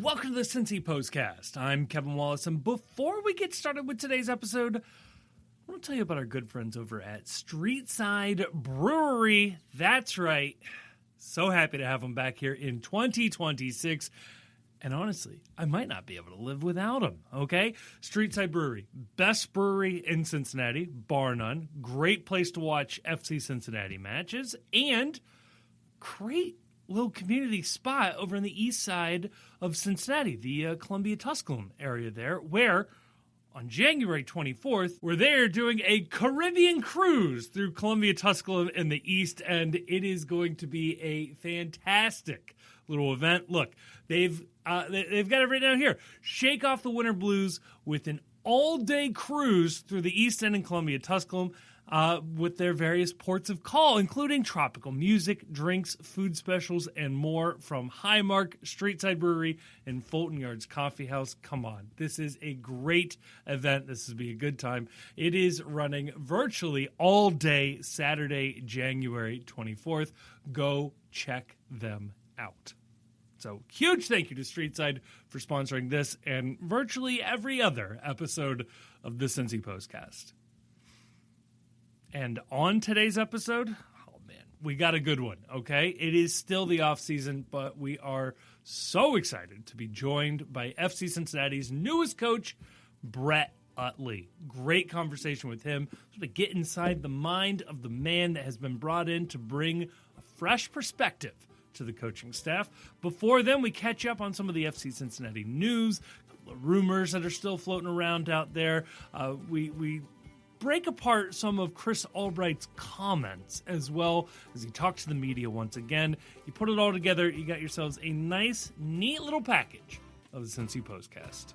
Welcome to the Cincy Postcast. I'm Kevin Wallace, and before we get started with today's episode, I want to tell you about our good friends over at Streetside Brewery. That's right. So happy to have them back here in 2026. And honestly, I might not be able to live without them, okay? Streetside Brewery, best brewery in Cincinnati, bar none. Great place to watch FC Cincinnati matches, and great little community spot over on the east side of Cincinnati, the Columbia-Tusculum area there, where on January 24th, we're there doing a Caribbean cruise through Columbia-Tusculum in the east, and it is going to be a fantastic little event. Look, they've got it right down here. Shake off the winter blues with an all-day cruise through the East End and Columbia-Tusculum with their various ports of call, including tropical music, drinks, food specials, and more from Highmark, Streetside Brewery, and Fulton Yards Coffee House. Come on. This is a great event. This will be a good time. It is running virtually all day Saturday, January 24th. Go check them out. So, huge thank you to Streetside for sponsoring this and virtually every other episode of the Cincy Postcast. And on today's episode, oh man, we got a good one, okay? It is still the off season, but we are so excited to be joined by FC Cincinnati's newest coach, Brett Uttley. Great conversation with him, sort of get inside the mind of the man that has been brought in to bring a fresh perspective to the coaching staff. Before then, we catch up on some of the FC Cincinnati news, a couple of rumors that are still floating around out there. We break apart some of Chris Albright's comments as well as he talks to the media once again. You put it all together, you got yourselves a nice, neat little package of the Cincy Postcast.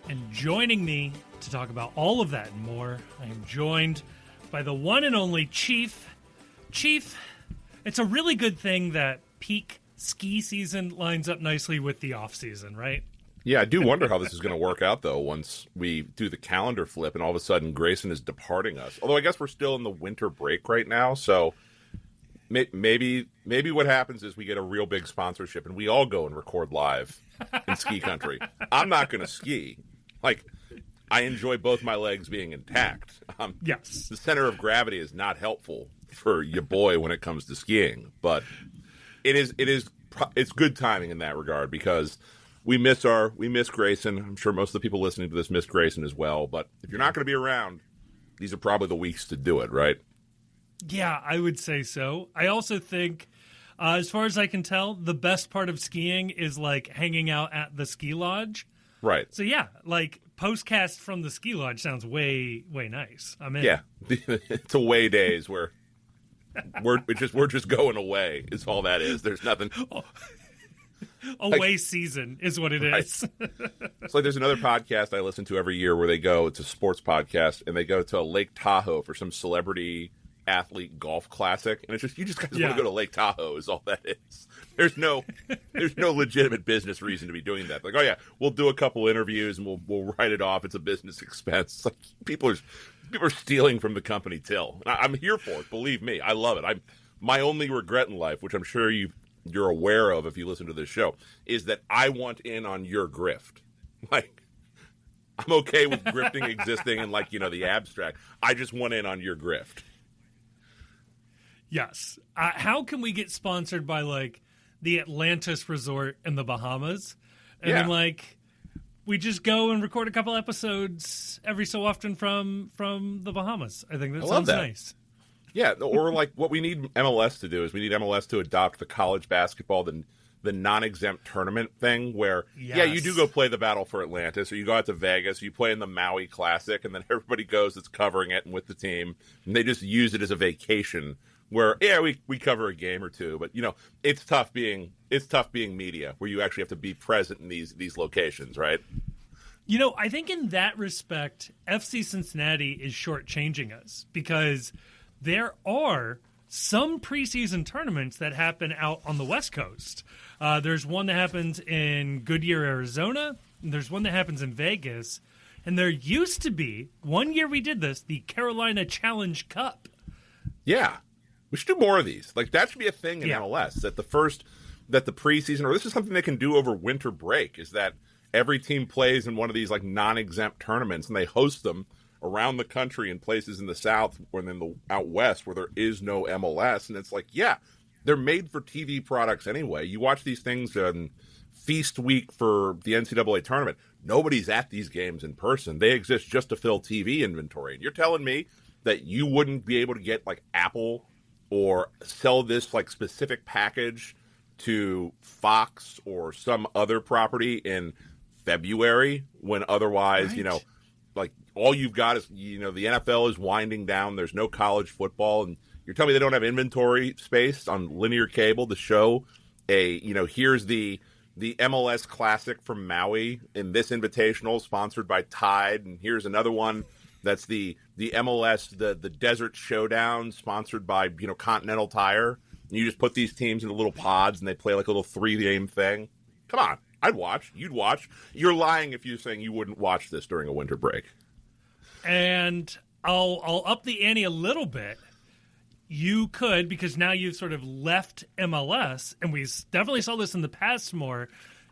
And joining me to talk about all of that and more, I am joined by the one and only Chief. Chief, it's a really good thing that peak ski season lines up nicely with the off season, right? Yeah, I do wonder how this is going to work out, though, once we do the calendar flip and all of a sudden Grayson is departing us. Although I guess we're still in the winter break right now, so maybe what happens is we get a real big sponsorship and we all go and record live in ski country. I'm not going to ski. Like, I enjoy both my legs being intact. Yes. The center of gravity is not helpful for your boy when it comes to skiing, but it's good timing in that regard because we miss Grayson. I'm sure most of the people listening to this miss Grayson as well, but if you're not going to be around, these are probably the weeks to do it, right? Yeah, I would say so. I also think, as far as I can tell, the best part of skiing is like hanging out at the ski lodge. Right. So yeah, like postcast from the ski lodge sounds way nice. I'm in. Yeah, it's away days where we're just going away. Is all that is. There's nothing. Away season is what it is. It's like there's another podcast I listen to every year where they go. It's a sports podcast, and they go to Lake Tahoe for some celebrity athlete golf classic, and it's just you just guys want to go to Lake Tahoe is all that is. There's no legitimate business reason to be doing that. Like, oh yeah, we'll do a couple interviews and we'll write it off. It's a business expense. It's like people are stealing from the company till. I'm here for it. Believe me, I love it. My only regret in life, which I'm sure you're aware of if you listen to this show, is that I want in on your grift. Like, I'm okay with grifting existing and the abstract. I just want in on your grift. Yes. How can we get sponsored by the Atlantis Resort in the Bahamas? And then we just go and record a couple episodes every so often from the Bahamas. I think that sounds nice. Yeah, or what we need MLS to do is we need MLS to adopt the college basketball, the non-exempt tournament thing where, you do go play the Battle for Atlantis, or you go out to Vegas, or you play in the Maui Classic, and then everybody goes that's covering it and with the team, and they just use it as a vacation where, we cover a game or two, but, it's tough being media where you actually have to be present in these locations, right? I think in that respect, FC Cincinnati is shortchanging us because there are some preseason tournaments that happen out on the West Coast. There's one that happens in Goodyear, Arizona. And there's one that happens in Vegas. And there used to be, one year we did this, the Carolina Challenge Cup. Yeah. We should do more of these. Like, that should be a thing in MLS, that the preseason, or this is something they can do over winter break, is that every team plays in one of these, like, non-exempt tournaments, and they host them around the country in places in the South or in the out West where there is no MLS. And it's like, yeah, they're made for TV products anyway. You watch these things on Feast Week for the NCAA tournament. Nobody's at these games in person. They exist just to fill TV inventory. And you're telling me that you wouldn't be able to get, like, Apple or sell this, like, specific package to Fox or some other property in February when otherwise, right. you know, like, all you've got is, you know, the NFL is winding down. There's no college football. And you're telling me they don't have inventory space on linear cable to show here's the MLS Classic from Maui in this invitational sponsored by Tide. And here's another one that's the MLS, the Desert Showdown sponsored by, you know, Continental Tire. And you just put these teams into little pods and they play like a little 3-game thing. Come on. I'd watch. You'd watch. You're lying if you're saying you wouldn't watch this during a winter break. And I'll up the ante a little bit. You could, because now you've sort of left MLS, and we definitely saw this in the past more,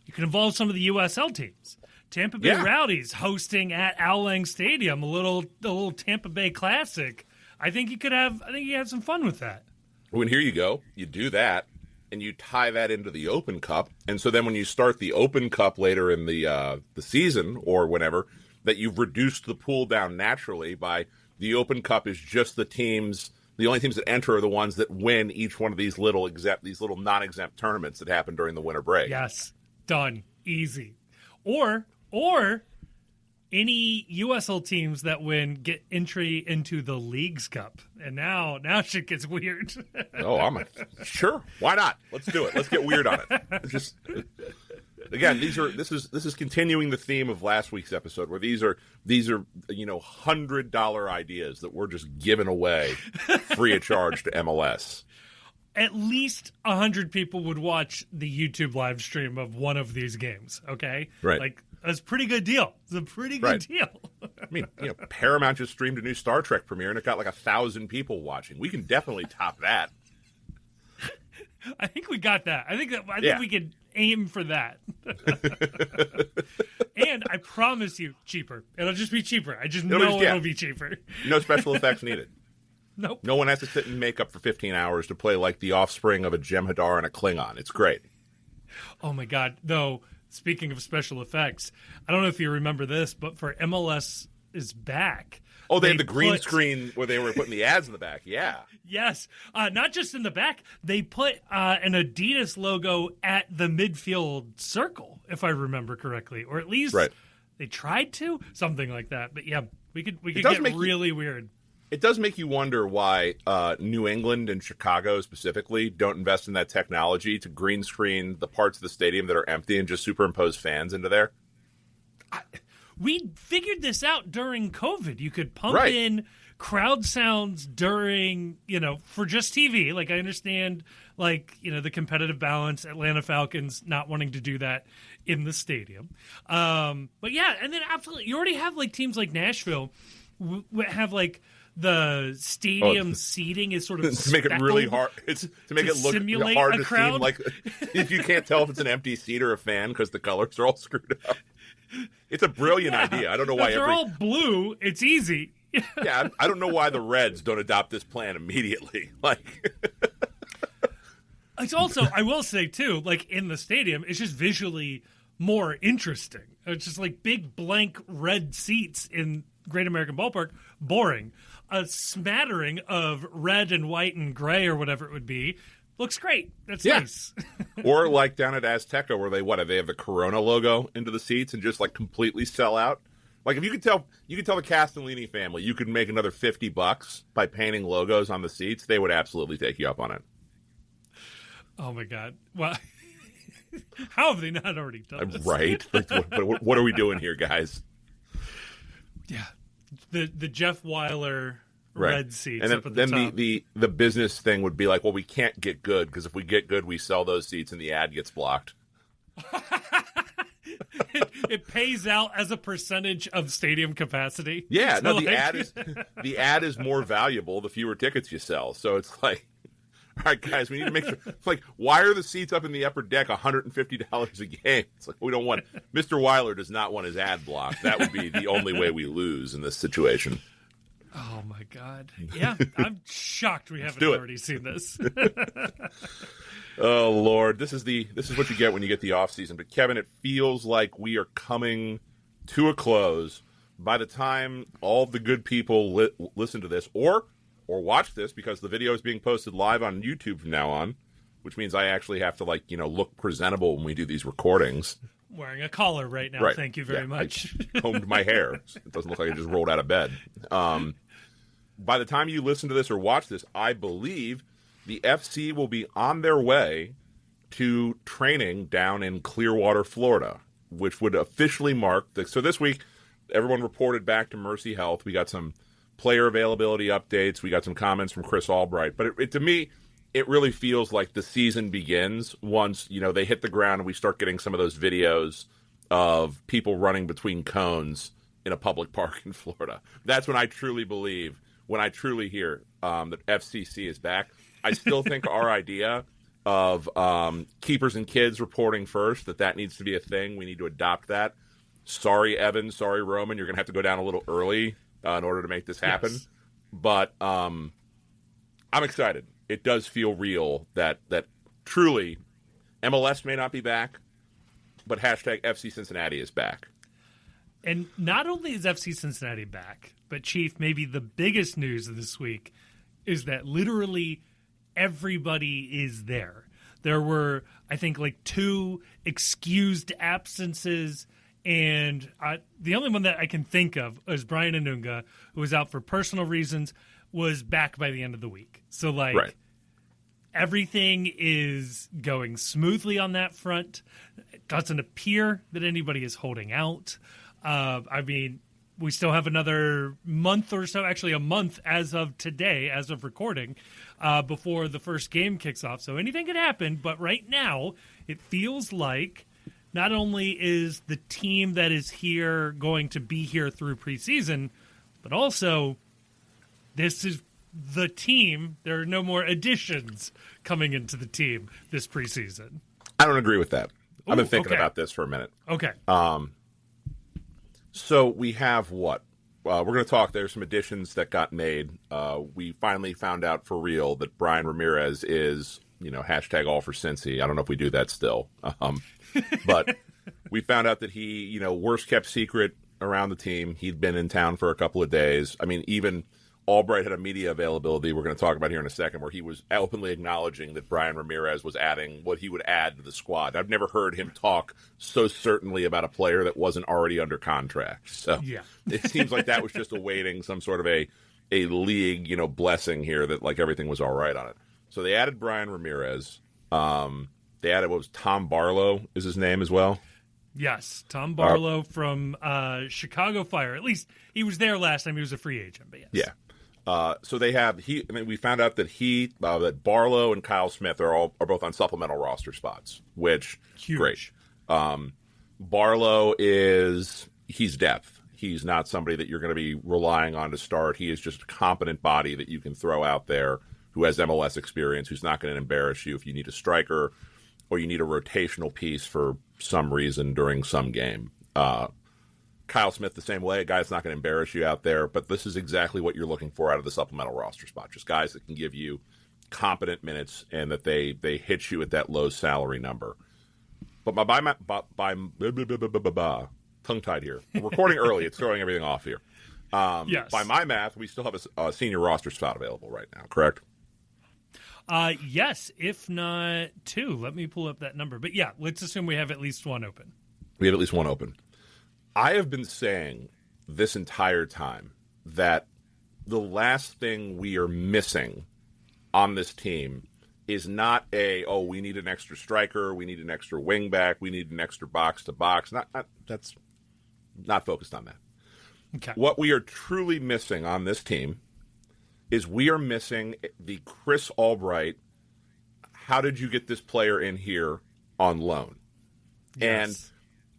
you can involve some of the USL teams. Tampa Bay Rowdies hosting at Al Lang Stadium, a little Tampa Bay Classic. I think you could have some fun with that. Well, and here you go. You do that, and you tie that into the Open Cup. And so then when you start the Open Cup later in the season or whenever, that you've reduced the pool down naturally by the Open Cup is just the teams, the only teams that enter are the ones that win each one of these little non-exempt tournaments that happen during the winter break. Yes. Done. Easy. Or any USL teams that win get entry into the Leagues Cup. And now shit gets weird. Oh, sure. Why not? Let's do it. Let's get weird on it. Just again, this is continuing the theme of last week's episode, where these are $100 ideas that we're just giving away free of charge to MLS. At least 100 people would watch the YouTube live stream of one of these games. Okay, right? Like, that's a pretty good deal. It's a pretty good deal. I mean, Paramount just streamed a new Star Trek premiere, and it got like 1,000 people watching. We can definitely top that. I think we got that. I think we could aim for that. And I promise you, cheaper. It'll just be cheaper. I just know it'll be cheaper. No special effects needed. Nope. No one has to sit in makeup for 15 hours to play like the offspring of a Jem'Hadar and a Klingon. It's great. Oh, my God. Though, speaking of special effects, I don't know if you remember this, but for MLS is back. Oh, they had the green screen where they were putting the ads in the back. Yeah. Yes. Not just in the back. They put an Adidas logo at the midfield circle, if I remember correctly. Or at least they tried to. Something like that. But, yeah, we could get really weird. It does make you wonder why New England and Chicago specifically don't invest in that technology to green screen the parts of the stadium that are empty and just superimpose fans into there. We figured this out during COVID. You could pump in crowd sounds during, for just TV. Like, I understand, the competitive balance, Atlanta Falcons not wanting to do that in the stadium. But, yeah, and then absolutely, you already have, teams like Nashville have, the stadium seating is sort of to make it really hard. It's to make it look hard to crowd. Seem like if you can't tell if it's an empty seat or a fan because the colors are all screwed up. It's a brilliant idea. I don't know why they're all blue. It's easy. Yeah, I don't know why the Reds don't adopt this plan immediately. It's also, I will say too, in the stadium, it's just visually more interesting. It's just big blank red seats in Great American Ballpark, boring. A smattering of red and white and gray or whatever it would be looks great. That's nice. Or down at Azteca where they have the Corona logo into the seats and just completely sell out. If you could tell the Castellini family you could make another $50 by painting logos on the seats, they would absolutely take you up on it. Oh my God. Well, how have they not already done this? Right. What are we doing here, guys? Yeah, the Jeff Weiler red seats, and up at the top. the business thing would be we can't get good because if we get good, we sell those seats and the ad gets blocked. it pays out as a percentage of stadium capacity. Yeah, so no, the ad is more valuable the fewer tickets you sell. So it's like, all right, guys, we need to make sure. It's like, why are the seats up in the upper deck $150 a game? It's like, we don't want. Mr. Weiler does not want his ad blocked. That would be the only way we lose in this situation. Oh my God! Yeah, I'm shocked we haven't already seen this. Oh Lord, this is what you get when you get the off season. But Kevin, it feels like we are coming to a close. By the time all the good people listen to this, or watch this, because the video is being posted live on YouTube from now on, which means I actually have to look presentable when we do these recordings. Wearing a collar right now. Right. Thank you very much. I combed my hair. It doesn't look like I just rolled out of bed. By the time you listen to this or watch this, I believe the FC will be on their way to training down in Clearwater, Florida, which would officially mark so this week, everyone reported back to Mercy Health. We got some player availability updates. We got some comments from Chris Albright. But to me, it really feels like the season begins once, they hit the ground and we start getting some of those videos of people running between cones in a public park in Florida. That's when I truly believe, when I truly hear that FCC is back. I still think our idea of keepers and kids reporting first, that needs to be a thing. We need to adopt that. Sorry, Evan. Sorry, Roman. You're going to have to go down a little early in order to make this happen. Yes. But I'm excited. It does feel real that truly MLS may not be back, but hashtag FC Cincinnati is back. And not only is FC Cincinnati back, but Chief, maybe the biggest news of this week is that literally everybody is there. There were, I think, 2 excused absences, and the only one that I can think of is Brian Anunga, who was out for personal reasons, was back by the end of the week. So, right. Everything is going smoothly on that front. It doesn't appear that anybody is holding out. We still have another month or so, actually a month as of today, as of recording, before the first game kicks off. So anything could happen, but right now it feels like not only is the team that is here going to be here through preseason, but also this is the team. There are no more additions coming into the team this preseason. I don't agree with that. I've been thinking about this for a minute. Okay. So we have what? We're going to talk. There's some additions that got made. We finally found out for real that Brian Ramirez is, hashtag all for Cincy. I don't know if we do that still. But we found out that he, worst kept secret around the team. He'd been in town for a couple of days. I mean, even Albright had a media availability we're going to talk about here in a second where he was openly acknowledging that Brian Ramirez was adding what he would add to the squad. I've never heard him talk so certainly about a player that wasn't already under contract. So yeah. It seems like that was just awaiting some sort of a league, blessing here that everything was all right on it. So they added Brian Ramirez. They added, Tom Barlow is his name as well? Yes, Tom Barlow from Chicago Fire. At least he was there last time. He was a free agent, but yes. Yeah. So they have we found out that that Barlow and Kyle Smith are both on supplemental roster spots, which huge. Great. Barlow he's depth. He's not somebody that you're going to be relying on to start. He is just a competent body that you can throw out there who has MLS experience, who's not going to embarrass you if you need a striker or you need a rotational piece for some reason during some game. Kyle Smith the same way, a guy that's not going to embarrass you out there, but this is exactly what you're looking for out of the supplemental roster spot. Just guys that can give you competent minutes and that they hit you at that low salary number. But tongue-tied here. We're recording early. It's throwing everything off here. Yes. By my math, we still have a senior roster spot available right now, correct? Yes, if not 2. Let me pull up that number. But yeah, let's assume we have at least 1 open. We have at least 1 open. I have been saying this entire time that the last thing we are missing on this team is not we need an extra striker, we need an extra wing back, we need an extra box to box. That's not focused on that. Okay. What we are truly missing on this team is we are missing the Chris Albright, how did you get this player in here on loan? Yes.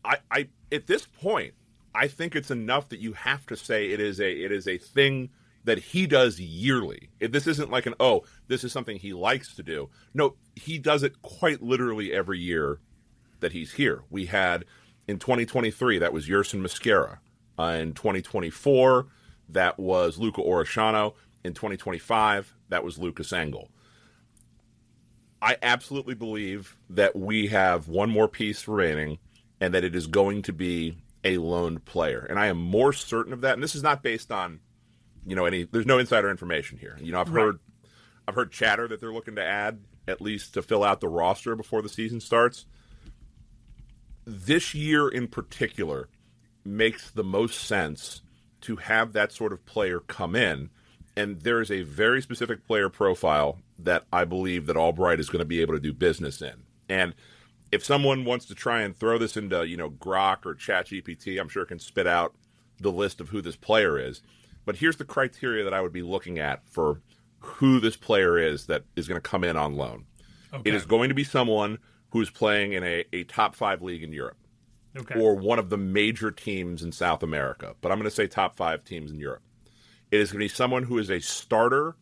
And at this point, I think it's enough that you have to say it is a thing that he does yearly. This isn't like this is something he likes to do. No, he does it quite literally every year that he's here. We had in 2023, that was Yerson Mosquera. In 2024, that was Luca Orishano. In 2025, that was Lucas Engel. I absolutely believe that we have one more piece remaining and that it is going to be a loaned player. And I am more certain of that. And this is not based on, there's no insider information here. I've heard chatter that they're looking to add at least to fill out the roster before the season starts. This year in particular makes the most sense to have that sort of player come in. And there is a very specific player profile that I believe that Albright is going to be able to do business in. And if someone wants to try and throw this into, Grok or ChatGPT, I'm sure it can spit out the list of who this player is. But here's the criteria that I would be looking at for who this player is that is going to come in on loan. Okay. It is going to be someone who is playing in a top 5 league in Europe. Okay. Or one of the major teams in South America. But I'm going to say top 5 teams in Europe. It is going to be someone who is a starter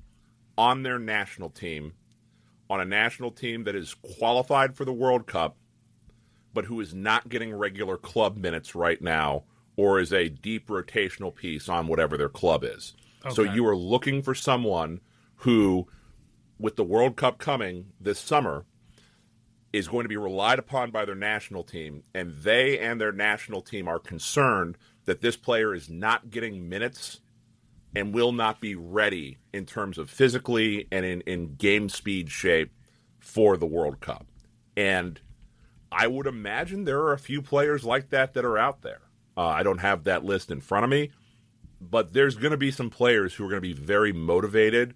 on their national team, on a national team that is qualified for the World Cup, but who is not getting regular club minutes right now, or is a deep rotational piece on whatever their club is. Okay. So you are looking for someone who, with the World Cup coming this summer, is going to be relied upon by their national team, and they and their national team are concerned that this player is not getting minutes and will not be ready in terms of physically and in game speed shape for the World Cup. And I would imagine there are a few players like that are out there. I don't have that list in front of me, but there's going to be some players who are going to be very motivated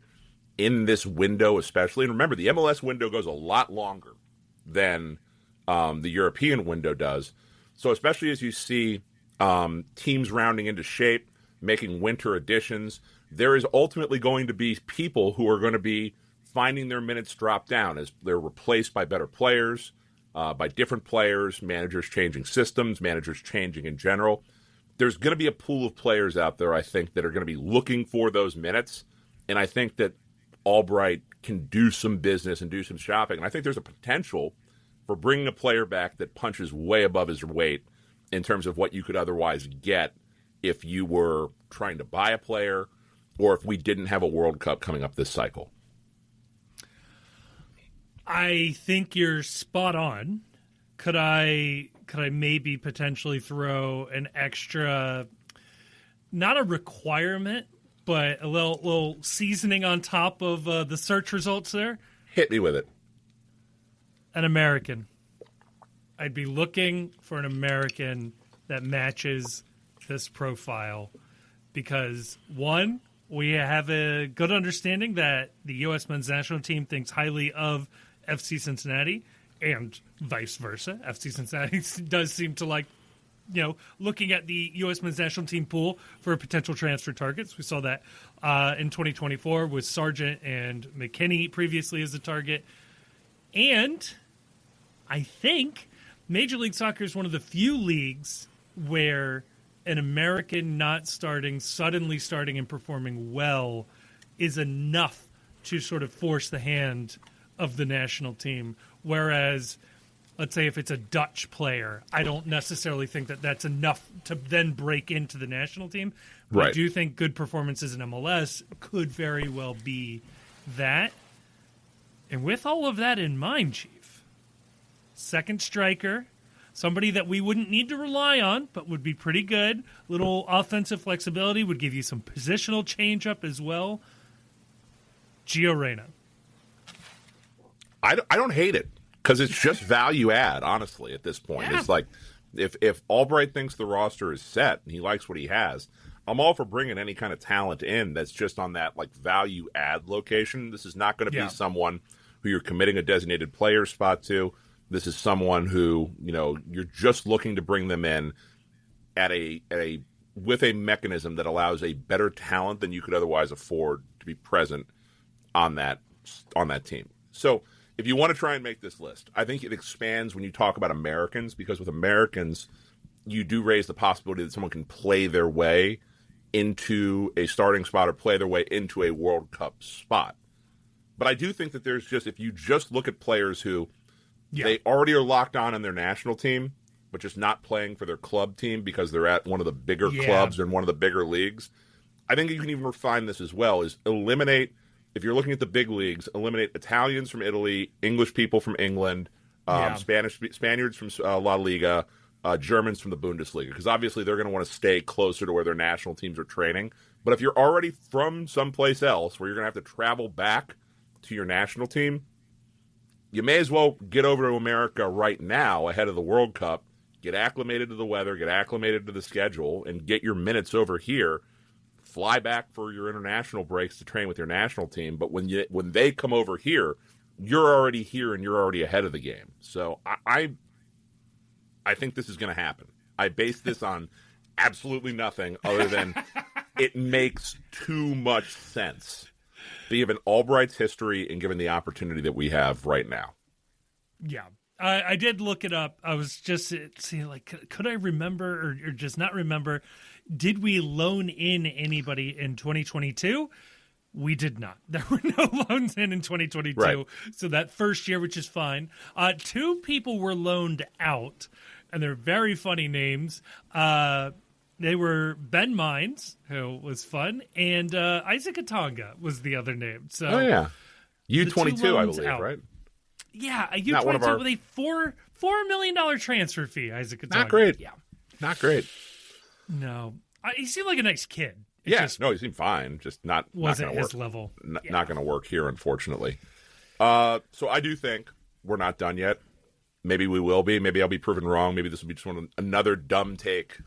in this window especially. And remember, the MLS window goes a lot longer than the European window does. So especially as you see teams rounding into shape, making winter additions, there is ultimately going to be people who are going to be finding their minutes drop down as they're replaced by better players, by different players, managers changing systems, managers changing in general. There's going to be a pool of players out there, I think, that are going to be looking for those minutes, and I think that Albright can do some business and do some shopping. And I think there's a potential for bringing a player back that punches way above his weight in terms of what you could otherwise get if you were trying to buy a player or if we didn't have a World Cup coming up this cycle. I think you're spot on. Could I maybe potentially throw an extra, not a requirement, but a little seasoning on top of the search results there? Hit me with it. An American. I'd be looking for an American that matches this profile because, one, we have a good understanding that the U.S. men's national team thinks highly of FC Cincinnati and vice versa. FC Cincinnati does seem to like, looking at the U.S. men's national team pool for potential transfer targets. We saw that in 2024 with Sargent and McKinney previously as a target. And I think Major League Soccer is one of the few leagues where an American not starting, suddenly starting and performing well is enough to sort of force the hand of the national team. Whereas, let's say if it's a Dutch player, I don't necessarily think that that's enough to then break into the national team. But right. I do think good performances in MLS could very well be that. And with all of that in mind, Chief, second striker, somebody that we wouldn't need to rely on, but would be pretty good. Little offensive flexibility, would give you some positional change-up as well. Gio Reyna. I don't hate it because it's just value add, honestly, at this point. Yeah. It's like if Albright thinks the roster is set and he likes what he has, I'm all for bringing any kind of talent in that's just on that like value add location. This is not going to be someone who you're committing a designated player spot to. This is someone who, you're just looking to bring them in at with a mechanism that allows a better talent than you could otherwise afford to be present on that team. So if you want to try and make this list, I think it expands when you talk about Americans, because with Americans, you do raise the possibility that someone can play their way into a starting spot or play their way into a World Cup spot. But I do think that there's just, if you just look at players who they already are locked on in their national team, but just not playing for their club team because they're at one of the bigger clubs or in one of the bigger leagues, I think you can even refine this as well, is eliminate, if you're looking at the big leagues, eliminate Italians from Italy, English people from England, Spaniards from La Liga, Germans from the Bundesliga, because obviously they're going to want to stay closer to where their national teams are training. But if you're already from someplace else where you're going to have to travel back to your national team, you may as well get over to America right now ahead of the World Cup, get acclimated to the weather, get acclimated to the schedule, and get your minutes over here. Fly back for your international breaks to train with your national team. But when they come over here, you're already here and you're already ahead of the game. So I think this is going to happen. I base this on absolutely nothing other than it makes too much sense, given Albright's history and given the opportunity that we have right now. Yeah. I did look it up. I was just seeing, like, could I remember or just not remember? Did we loan in anybody in 2022? We did not. There were no loans in 2022. Right. So that first year, which is fine. 2 people were loaned out, and they're very funny names. They were Ben Mines, who was fun, and Isaac Atanga was the other name. So, U22, I believe, out. Right? Yeah, a U22 with a $4 million transfer fee, Isaac Atanga. Not great. Yeah. Not great. No. He seemed like a nice kid. He seemed fine. Just not wasn't not gonna his work. level. Not going to work here, unfortunately. So I do think we're not done yet. Maybe we will be. Maybe I'll be proven wrong. Maybe this will be just another dumb take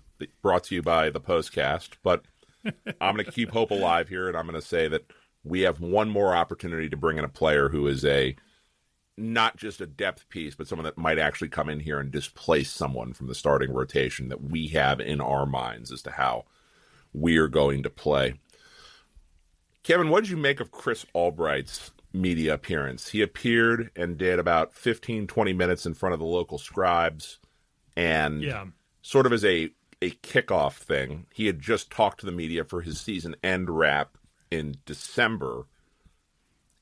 brought to you by the Postcast. But I'm going to keep hope alive here, and I'm going to say that we have one more opportunity to bring in a player who is not just a depth piece, but someone that might actually come in here and displace someone from the starting rotation that we have in our minds as to how we are going to play. Kevin, what did you make of Chris Albright's media appearance? He appeared and did about 15, 20 minutes in front of the local scribes, and sort of as a kickoff thing, he had just talked to the media for his season end wrap in December.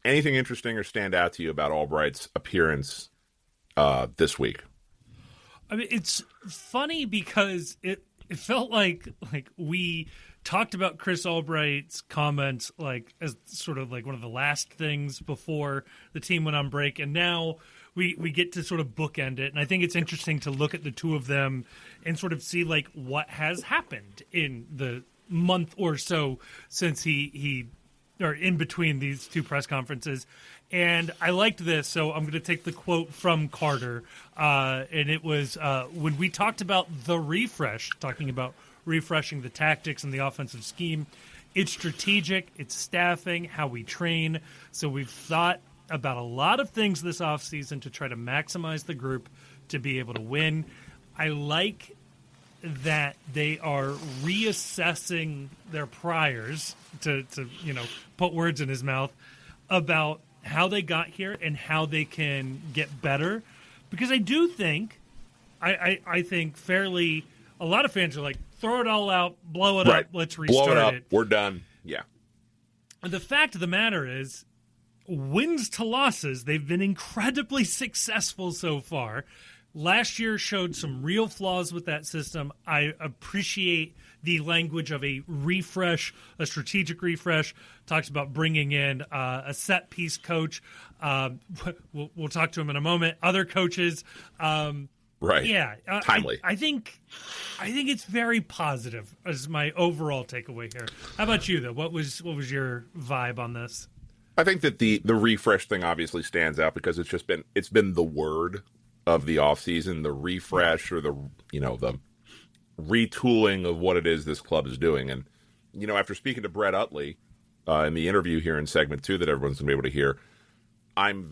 Anything interesting or stand out to you about Albright's appearance this week? I mean, it's funny because it felt like we talked about Chris Albright's comments as sort of like one of the last things before the team went on break, and now we get to sort of bookend it. And I think it's interesting to look at the two of them and sort of see what has happened in the month or so since he or in between these two press conferences. And I liked this, so I'm going to take the quote from Carter. And it was when we talked about the refresh, talking about refreshing the tactics and the offensive scheme, it's strategic, it's staffing, how we train. So we've thought about a lot of things this offseason to try to maximize the group to be able to win. I like that they are reassessing their priors, to put words in his mouth, about how they got here and how they can get better. Because I do think, I think fairly, a lot of fans are like, throw it all out, blow it up, let's restart blow it up. it. We're done. Yeah. And the fact of the matter is, wins to losses, they've been incredibly successful so far. Last year showed some real flaws with that system. I appreciate the language of a refresh, a strategic refresh. Talks about bringing in a set-piece coach. We'll talk to him in a moment. Other coaches. Right. Yeah. Timely. I think it's very positive as my overall takeaway here. How about you, though? What was your vibe on this? I think that the refresh thing obviously stands out because it's been the word of the offseason, the refresh or the retooling of what it is this club is doing. And, after speaking to Brett Uttley in the interview here in segment 2 that everyone's going to be able to hear, I'm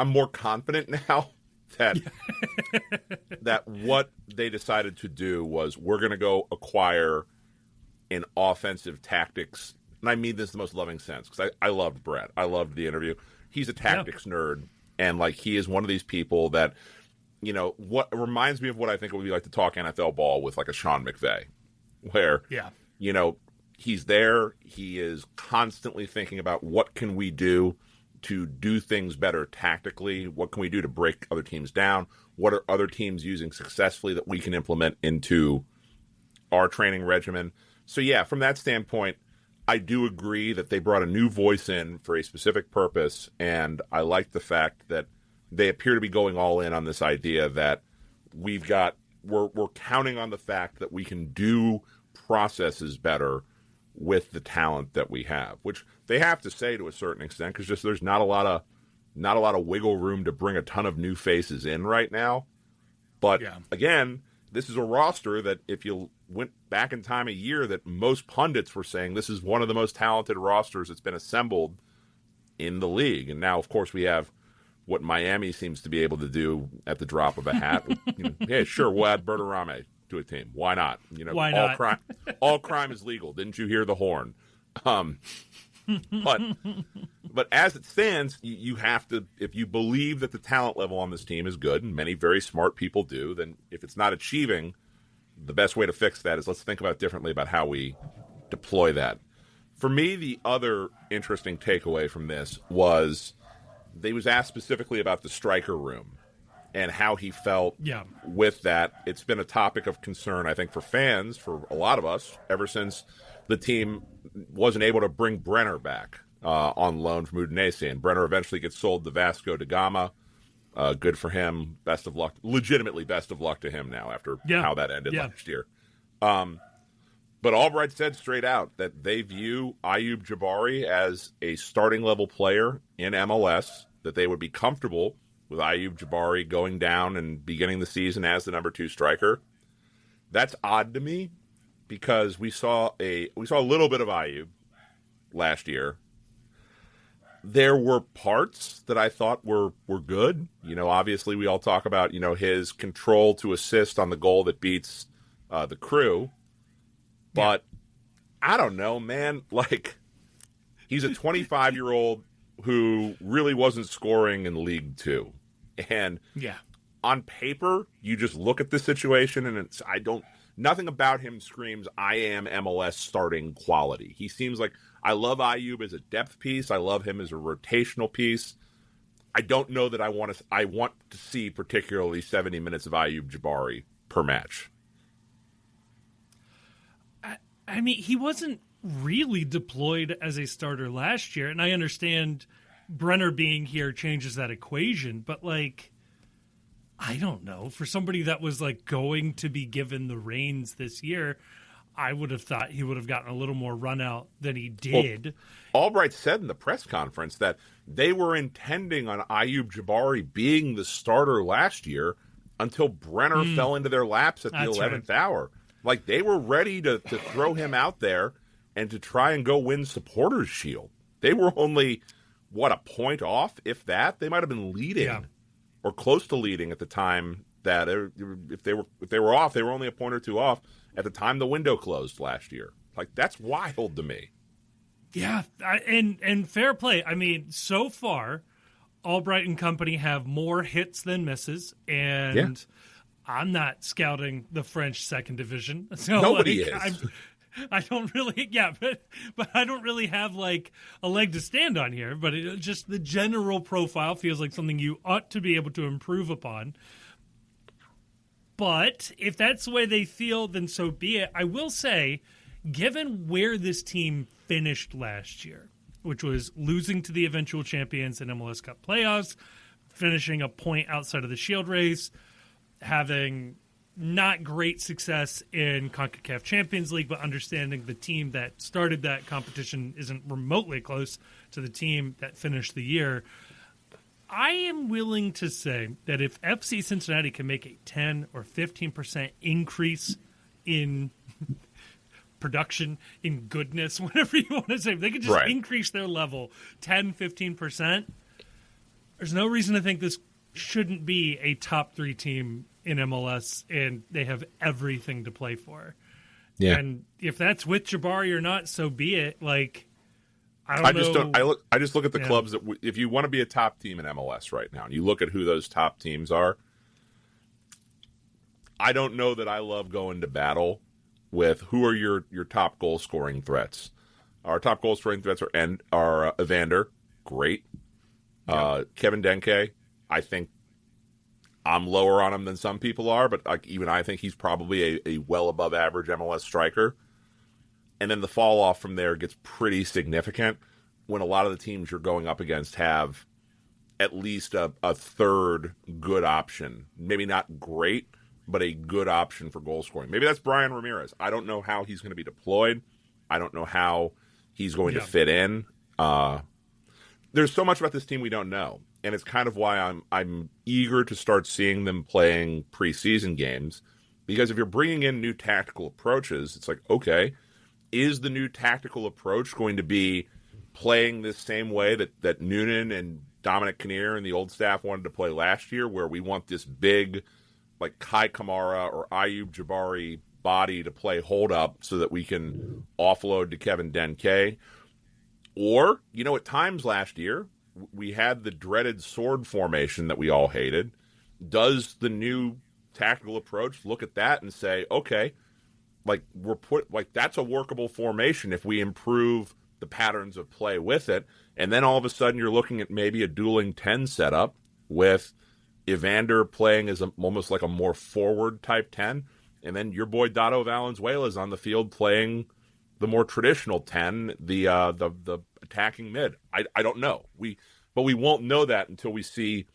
more confident now that that what they decided to do was we're going to go acquire an offensive tactics. And I mean this in the most loving sense because I loved Brett. I loved the interview. He's a tactics nerd. And he is one of these people that what reminds me of what I think it would be like to talk NFL ball with like a Sean McVay, where, he's there. He is constantly thinking about what can we do to do things better tactically? What can we do to break other teams down? What are other teams using successfully that we can implement into our training regimen? So, from that standpoint, I do agree that they brought a new voice in for a specific purpose, and I like the fact that they appear to be going all in on this idea that we're counting on the fact that we can do processes better with the talent that we have, which they have to say to a certain extent, because there's not a lot of wiggle room to bring a ton of new faces in right now. But again, this is a roster that if you went back in time a year, that most pundits were saying this is one of the most talented rosters that's been assembled in the league. And now, of course, we have what Miami seems to be able to do at the drop of a hat. Yeah, sure, we'll add Berterame to a team. Why not? Why not? All crime is legal. Didn't you hear the horn? But as it stands, you have to, if you believe that the talent level on this team is good, and many very smart people do, then if it's not achieving, the best way to fix that is let's think about differently about how we deploy that. For me, the other interesting takeaway from this was they was asked specifically about the striker room and how he felt with that. It's been a topic of concern, I think, for fans, for a lot of us, ever since the team wasn't able to bring Brenner back on loan from Udinese. And Brenner eventually gets sold to Vasco da Gama. Good for him. Best of luck. Legitimately best of luck to him now after how that ended last year. But Albright said straight out that they view Ayoub Jabari as a starting level player in MLS, that they would be comfortable with Ayoub Jabari going down and beginning the season as the number 2 striker. That's odd to me because we saw a little bit of Ayoub last year. There were parts that I thought were good. Obviously we all talk about, his control to assist on the goal that beats the Crew. But I don't know, man. Like, he's a 25-year-old who really wasn't scoring in League Two. And on paper, you just look at the situation and nothing about him screams, I am MLS starting quality. He seems like, I love Ayoub as a depth piece. I love him as a rotational piece. I don't know that I want to see particularly 70 minutes of Ayoub Jabari per match. I mean, he wasn't really deployed as a starter last year, and I understand Brenner being here changes that equation, but, like, I don't know. For somebody that was, like, going to be given the reins this year, I would have thought he would have gotten a little more run out than he did. Well, Albright said in the press conference that they were intending on Ayoub Jabari being the starter last year until Brenner fell into their laps at the 11th hour. Like, they were ready to throw him out there and to try and go win Supporters' Shield. They were only, a point off, if that? They might have been leading or close to leading at the time that if they were off, they were only a point or two off at the time the window closed last year. Like, that's wild to me. Yeah, and fair play. I mean, so far, Albright and company have more hits than misses, and I'm not scouting the French second division. So nobody is. I don't really, but I don't really have like a leg to stand on here. But just the general profile feels like something you ought to be able to improve upon. But if that's the way they feel, then so be it. I will say, given where this team finished last year, which was losing to the eventual champions in MLS Cup playoffs, finishing a point outside of the Shield race, having not great success in CONCACAF Champions League, but understanding the team that started that competition isn't remotely close to the team that finished the year, I am willing to say that if FC Cincinnati can make a 10 or 15% increase in production, in goodness, whatever you want to say, if they could just increase their level 10, 15%, there's no reason to think this shouldn't be a top 3 team in MLS, and they have everything to play for. Yeah. And if that's with Jabari or not, so be it. Like, I just look at the clubs that if you want to be a top team in MLS right now, and you look at who those top teams are, I don't know that I love going to battle with who are your top goal scoring threats. Our top goal scoring threats are Evander, great. Kevin Denke, I think I'm lower on him than some people are, but even I think he's probably a well above average MLS striker. And then the fall off from there gets pretty significant when a lot of the teams you're going up against have at least a third good option. Maybe not great, but a good option for goal scoring. Maybe that's Brian Ramirez. I don't know how he's going to be deployed. I don't know how he's going to fit in. There's so much about this team we don't know, and it's kind of why I'm eager to start seeing them playing preseason games, because if you're bringing in new tactical approaches, it's like, okay, is the new tactical approach going to be playing this same way that Noonan and Dominic Kinnear and the old staff wanted to play last year, where we want this big, like Kai Kamara or Ayub Jabari body to play hold up so that we can offload to Kevin Denke? Or, at times last year, we had the dreaded sword formation that we all hated. Does the new tactical approach look at that and say, okay, that's a workable formation if we improve the patterns of play with it? And then all of a sudden you're looking at maybe a dueling 10 setup with Evander playing as almost like a more forward type 10, and then your boy Dado Valenzuela is on the field playing the more traditional 10, the attacking mid. I don't know. But we won't know that until we see,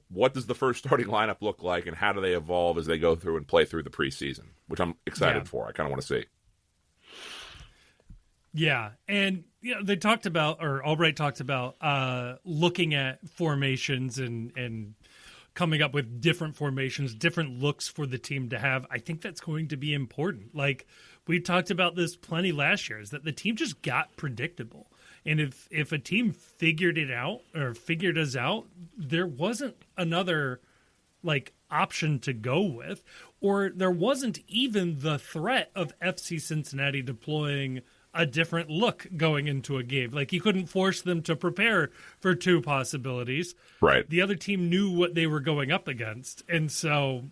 what does the first starting lineup look like and how do they evolve as they go through and play through the preseason, which I'm excited for. I kind of want to see. Yeah, and they talked about, or Albright talked about, looking at formations and coming up with different formations, different looks for the team to have. I think that's going to be important. Like, we talked about this plenty last year, is that the team just got predictable. And if a team figured it out or figured us out, there wasn't another option to go with, or there wasn't even the threat of FC Cincinnati deploying a different look going into a game. Like, you couldn't force them to prepare for two possibilities. Right. The other team knew what they were going up against. And so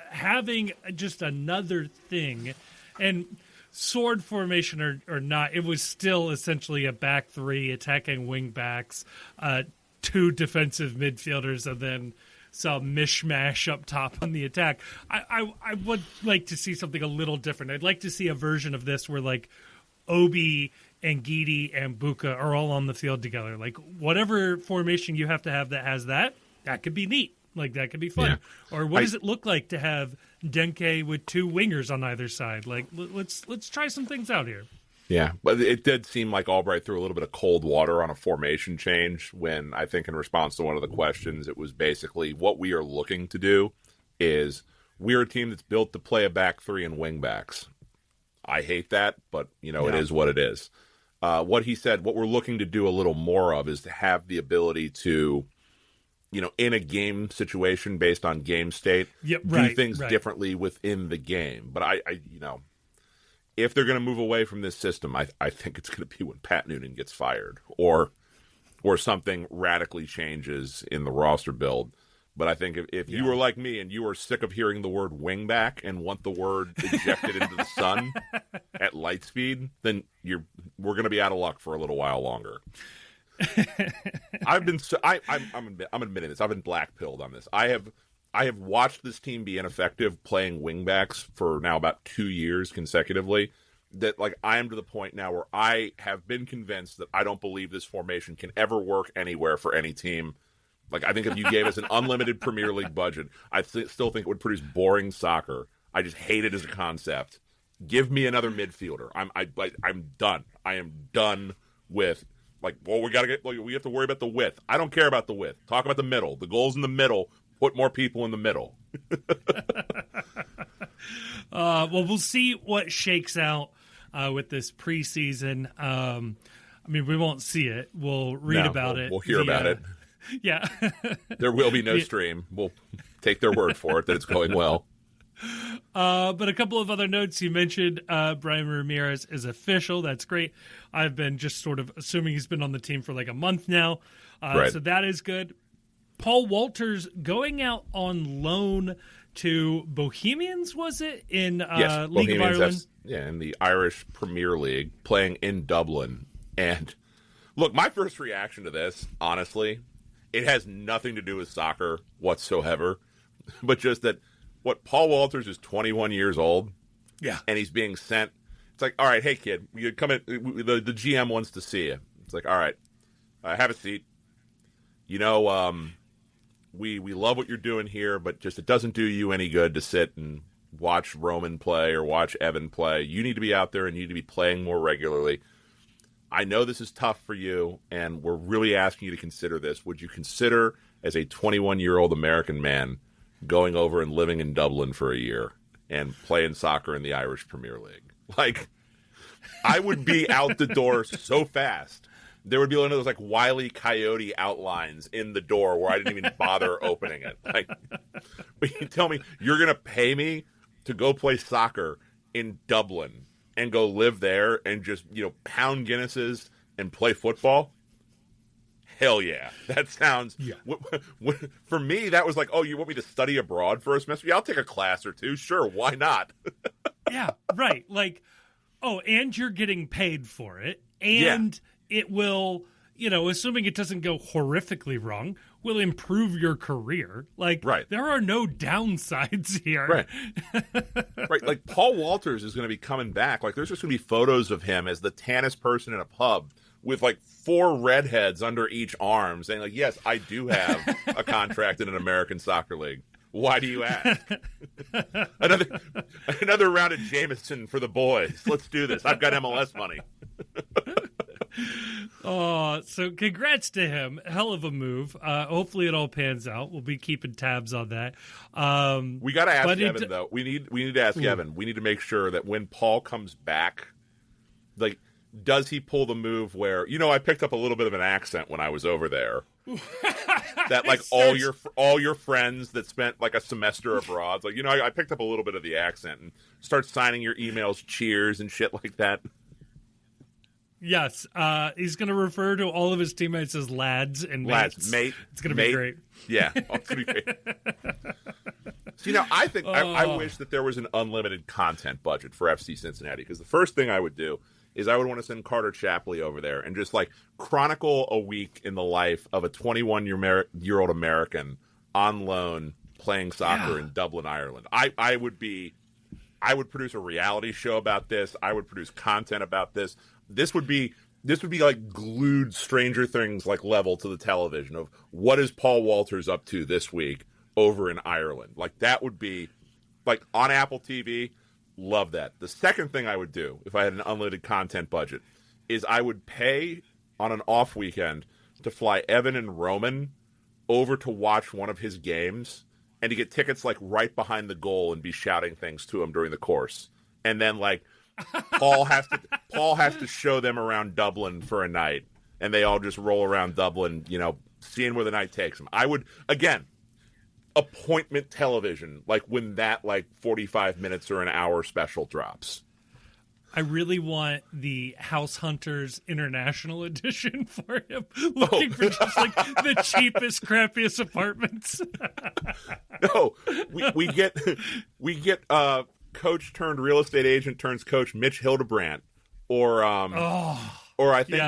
having just another thing, and sword formation or not, it was still essentially a back three, attacking wing backs, two defensive midfielders, and then some mishmash up top on the attack. I would like to see something a little different. I'd like to see a version of this where Obi and Guidi and Buka are all on the field together. Whatever formation you have to have that has that could be neat. That could be fun. Yeah. Or what does it look like to have Denke with two wingers on either side? Let's try some things out here. Yeah, but it did seem like Albright threw a little bit of cold water on a formation change when, I think in response to one of the questions, it was basically what we are looking to do is we're a team that's built to play a back three and wing backs. I hate that, but, It is what it is. What he said, what we're looking to do a little more of is to have the ability to, in a game situation based on game state, do things differently within the game. But I if they're going to move away from this system, I think it's going to be when Pat Noonan gets fired or something radically changes in the roster build. But I think if you were like me and you were sick of hearing the word wingback and want the word ejected into the sun at light speed, then we're going to be out of luck for a little while longer. I'm admitting this. I've been black-pilled on this. I have watched this team be ineffective playing wingbacks for now about 2 years consecutively. That I am to the point now where I have been convinced that I don't believe this formation can ever work anywhere for any team. I think if you gave us an unlimited Premier League budget, I still think it would produce boring soccer. I just hate it as a concept. Give me another midfielder. I'm done. I am done with we have to worry about the width. I don't care about the width. Talk about the middle. The goal's in the middle. Put more people in the middle. Well, we'll see what shakes out with this preseason. We won't see it. We'll read about it. We'll hear about it. Yeah. There will be no stream. We'll take their word for it that it's going well. But a couple of other notes. You mentioned Brian Ramirez is official. That's great. I've been just sort of assuming he's been on the team for a month now. So that is good. Paul Walters going out on loan to Bohemians, was it, in yes, League of Ireland? In the Irish Premier League, playing in Dublin. And look, my first reaction to this, honestly, it has nothing to do with soccer whatsoever, but just that Paul Walters is 21 years old. Yeah. And he's being sent. It's like, all right, hey, kid, you come in. The GM wants to see you. It's like, all right, have a seat. We love what you're doing here, but just it doesn't do you any good to sit and watch Roman play or watch Evan play. You need to be out there and you need to be playing more regularly. I know this is tough for you, and we're really asking you to consider this. Would you consider, as a 21-year-old American man, going over and living in Dublin for a year and playing soccer in the Irish Premier League? Like, I would be out the door so fast. There would be one of those, like, Wile E. Coyote outlines in the door where I didn't even bother opening it. Like, but you tell me you're going to pay me to go play soccer in Dublin and go live there and just, pound Guinnesses and play football? Hell yeah. That sounds... Yeah. For me, that was like, oh, you want me to study abroad for a semester? Yeah, I'll take a class or two. Sure, why not? Yeah, right. Like, oh, and you're getting paid for it. And it will, assuming it doesn't go horrifically wrong, will improve your career. Like, right. There are no downsides here. Right. Right. Like, Paul Walters is going to be coming back. Like, there's just going to be photos of him as the tannest person in a pub with, like, 4 redheads under each arm saying, like, yes, I do have a contract in an American soccer league. Why do you ask? Another round of Jameson for the boys. Let's do this. I've got MLS money. So congrats to him. Hell of a move. Hopefully it all pans out. We'll be keeping tabs on that. We got to ask Evan, though. We need to ask Evan. We need to make sure that when Paul comes back, like, does he pull the move where, I picked up a little bit of an accent when I was over there. That, like, all your friends that spent, like, a semester abroad, like, I picked up a little bit of the accent and start signing your emails, cheers and shit like that. Yes, he's going to refer to all of his teammates as lads and mates. Mate. It's going to be great. Yeah, it's going to be great. So, I think I wish that there was an unlimited content budget for FC Cincinnati, because the first thing I would do is I would want to send Carter Chapley over there and just, like, chronicle a week in the life of a 21-year-old American on loan playing soccer in Dublin, Ireland. I would produce a reality show about this. I would produce content about this. This would be like glued Stranger Things like level to the television of what is Paul Walters up to this week over in Ireland. Like, that would be like on Apple TV. Love that. The second thing I would do if I had an unlimited content budget is I would pay on an off weekend to fly Evan and Roman over to watch one of his games and to get tickets, like, right behind the goal and be shouting things to him during the course. And then, like, Paul has to show them around Dublin for a night, and they all just roll around Dublin, seeing where the night takes them. I would, again, appointment television, like, when that, like, 45 minutes or an hour special drops. I really want the House Hunters International Edition for him, looking for just, like, the cheapest, crappiest apartments. No, we get coach turned real estate agent turns coach Mitch Hildebrandt, or I think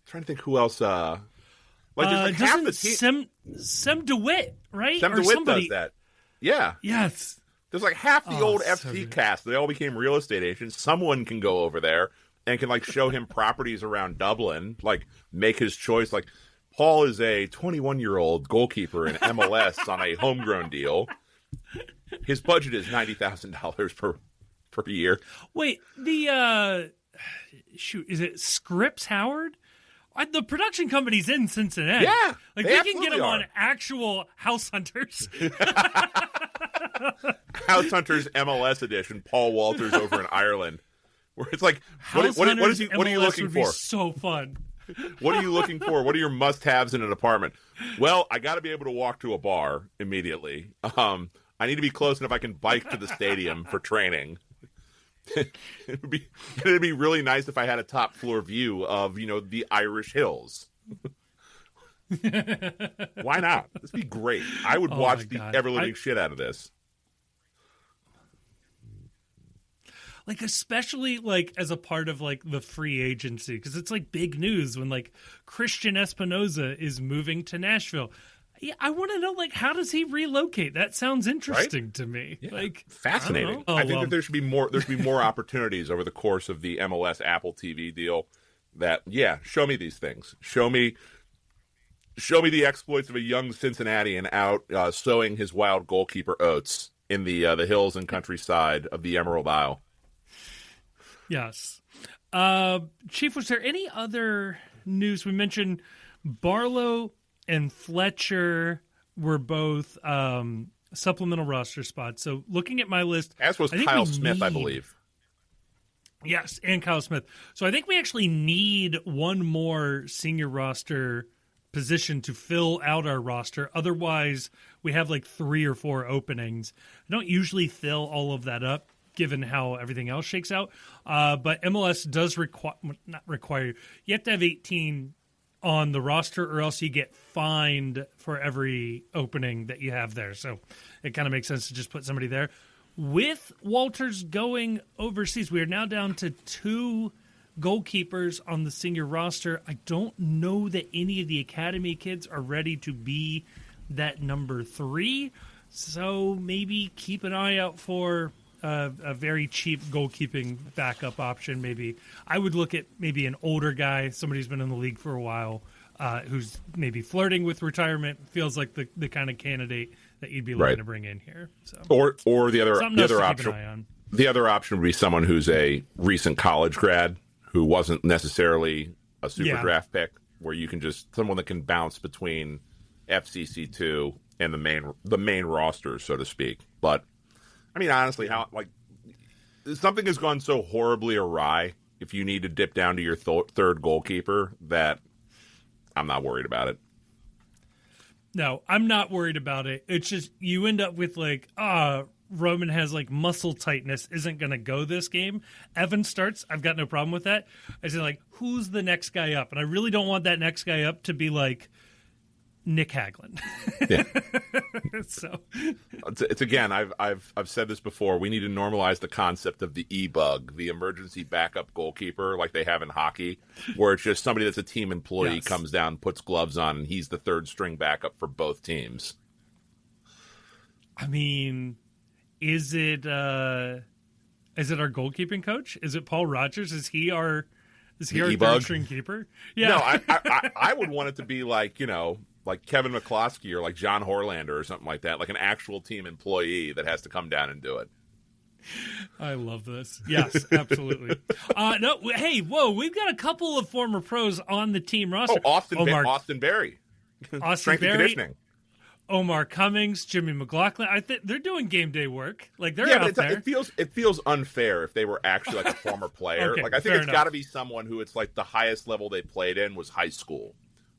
trying to think who else. Like, there's, like, half the team. Sem DeWitt, right? Sem DeWitt does that. Yeah. Yes. There's, like, half the old FC cast. They all became real estate agents. Someone can go over there and can, like, show him properties around Dublin, like, make his choice. Like, Paul is a 21-year-old goalkeeper in MLS on a homegrown deal. His budget is $90,000 per year. Wait, is it Scripps Howard? The production company's in Cincinnati. Yeah, like, they can get him on actual House Hunters. House Hunters MLS edition. Paul Walters over in Ireland, where it's like, what are you looking for? So fun. What are you looking for? What are your must-haves in an apartment? Well, I got to be able to walk to a bar immediately. I need to be close enough I can bike to the stadium for training. It'd be really nice if I had a top floor view of, the Irish Hills. Why not? This would be great. I would watch the ever-living shit out of this. Like, especially, like, as a part of, like, the free agency. Because it's, like, big news when, like, Christian Espinoza is moving to Nashville. Yeah, I want to know, like, how does he relocate? That sounds interesting to me. Yeah. Like, fascinating. I think that there should be more opportunities over the course of the MLS Apple TV deal. That show me these things. Show me the exploits of a young Cincinnatian out sowing his wild goalkeeper oats in the hills and countryside of the Emerald Isle. Yes. Chief, was there any other news? We mentioned Barlow and Fletcher were both supplemental roster spots. So looking at my list, as was Kyle Smith, I believe. Yes, and Kyle Smith. So I think we actually need one more senior roster position to fill out our roster. Otherwise, we have like 3 or 4 openings. I don't usually fill all of that up, given how everything else shakes out. But MLS does not require you have to have 18 on the roster, or else you get fined for every opening that you have there. So it kind of makes sense to just put somebody there. With Walters going overseas, we are now down to 2 goalkeepers on the senior roster. I don't know that any of the academy kids are ready to be that number 3. So maybe keep an eye out for a very cheap goalkeeping backup option. Maybe I would look at maybe an older guy, somebody who's been in the league for a while, who's maybe flirting with retirement, feels like the kind of candidate that you'd be looking to bring in here. So, or the other option. The other option would be someone who's a recent college grad who wasn't necessarily a super draft pick, where you can just someone that can bounce between FCC2 and the main roster, so to speak. But I mean, honestly, something has gone so horribly awry. If you need to dip down to your third goalkeeper, that I'm not worried about it. No, I'm not worried about it. It's just you end up with like, Roman has like muscle tightness, isn't going to go this game. Evan starts. I've got no problem with that. I say like, who's the next guy up? And I really don't want that next guy up to be like Nick Haglund. Yeah. So it's again, I've said this before. We need to normalize the concept of the e-bug, the emergency backup goalkeeper, like they have in hockey, where it's just somebody that's a team employee comes down, puts gloves on, and he's the third string backup for both teams. I mean, is it our goalkeeping coach? Is it Paul Rogers? Is he our third string keeper? Yeah. No, I would want it to be like, like Kevin McCloskey or like John Horlander or something like that, like an actual team employee that has to come down and do it. I love this. Yes, absolutely. No, hey, whoa, we've got a couple of former pros on the team roster. Oh, Austin Berry. Strength and conditioning. Omar Cummings, Jimmy McLaughlin. I think they're doing game day work. Like they're out there. It feels unfair if they were actually like a former player. Okay, like I think it's got to be someone who it's like the highest level they played in was high school,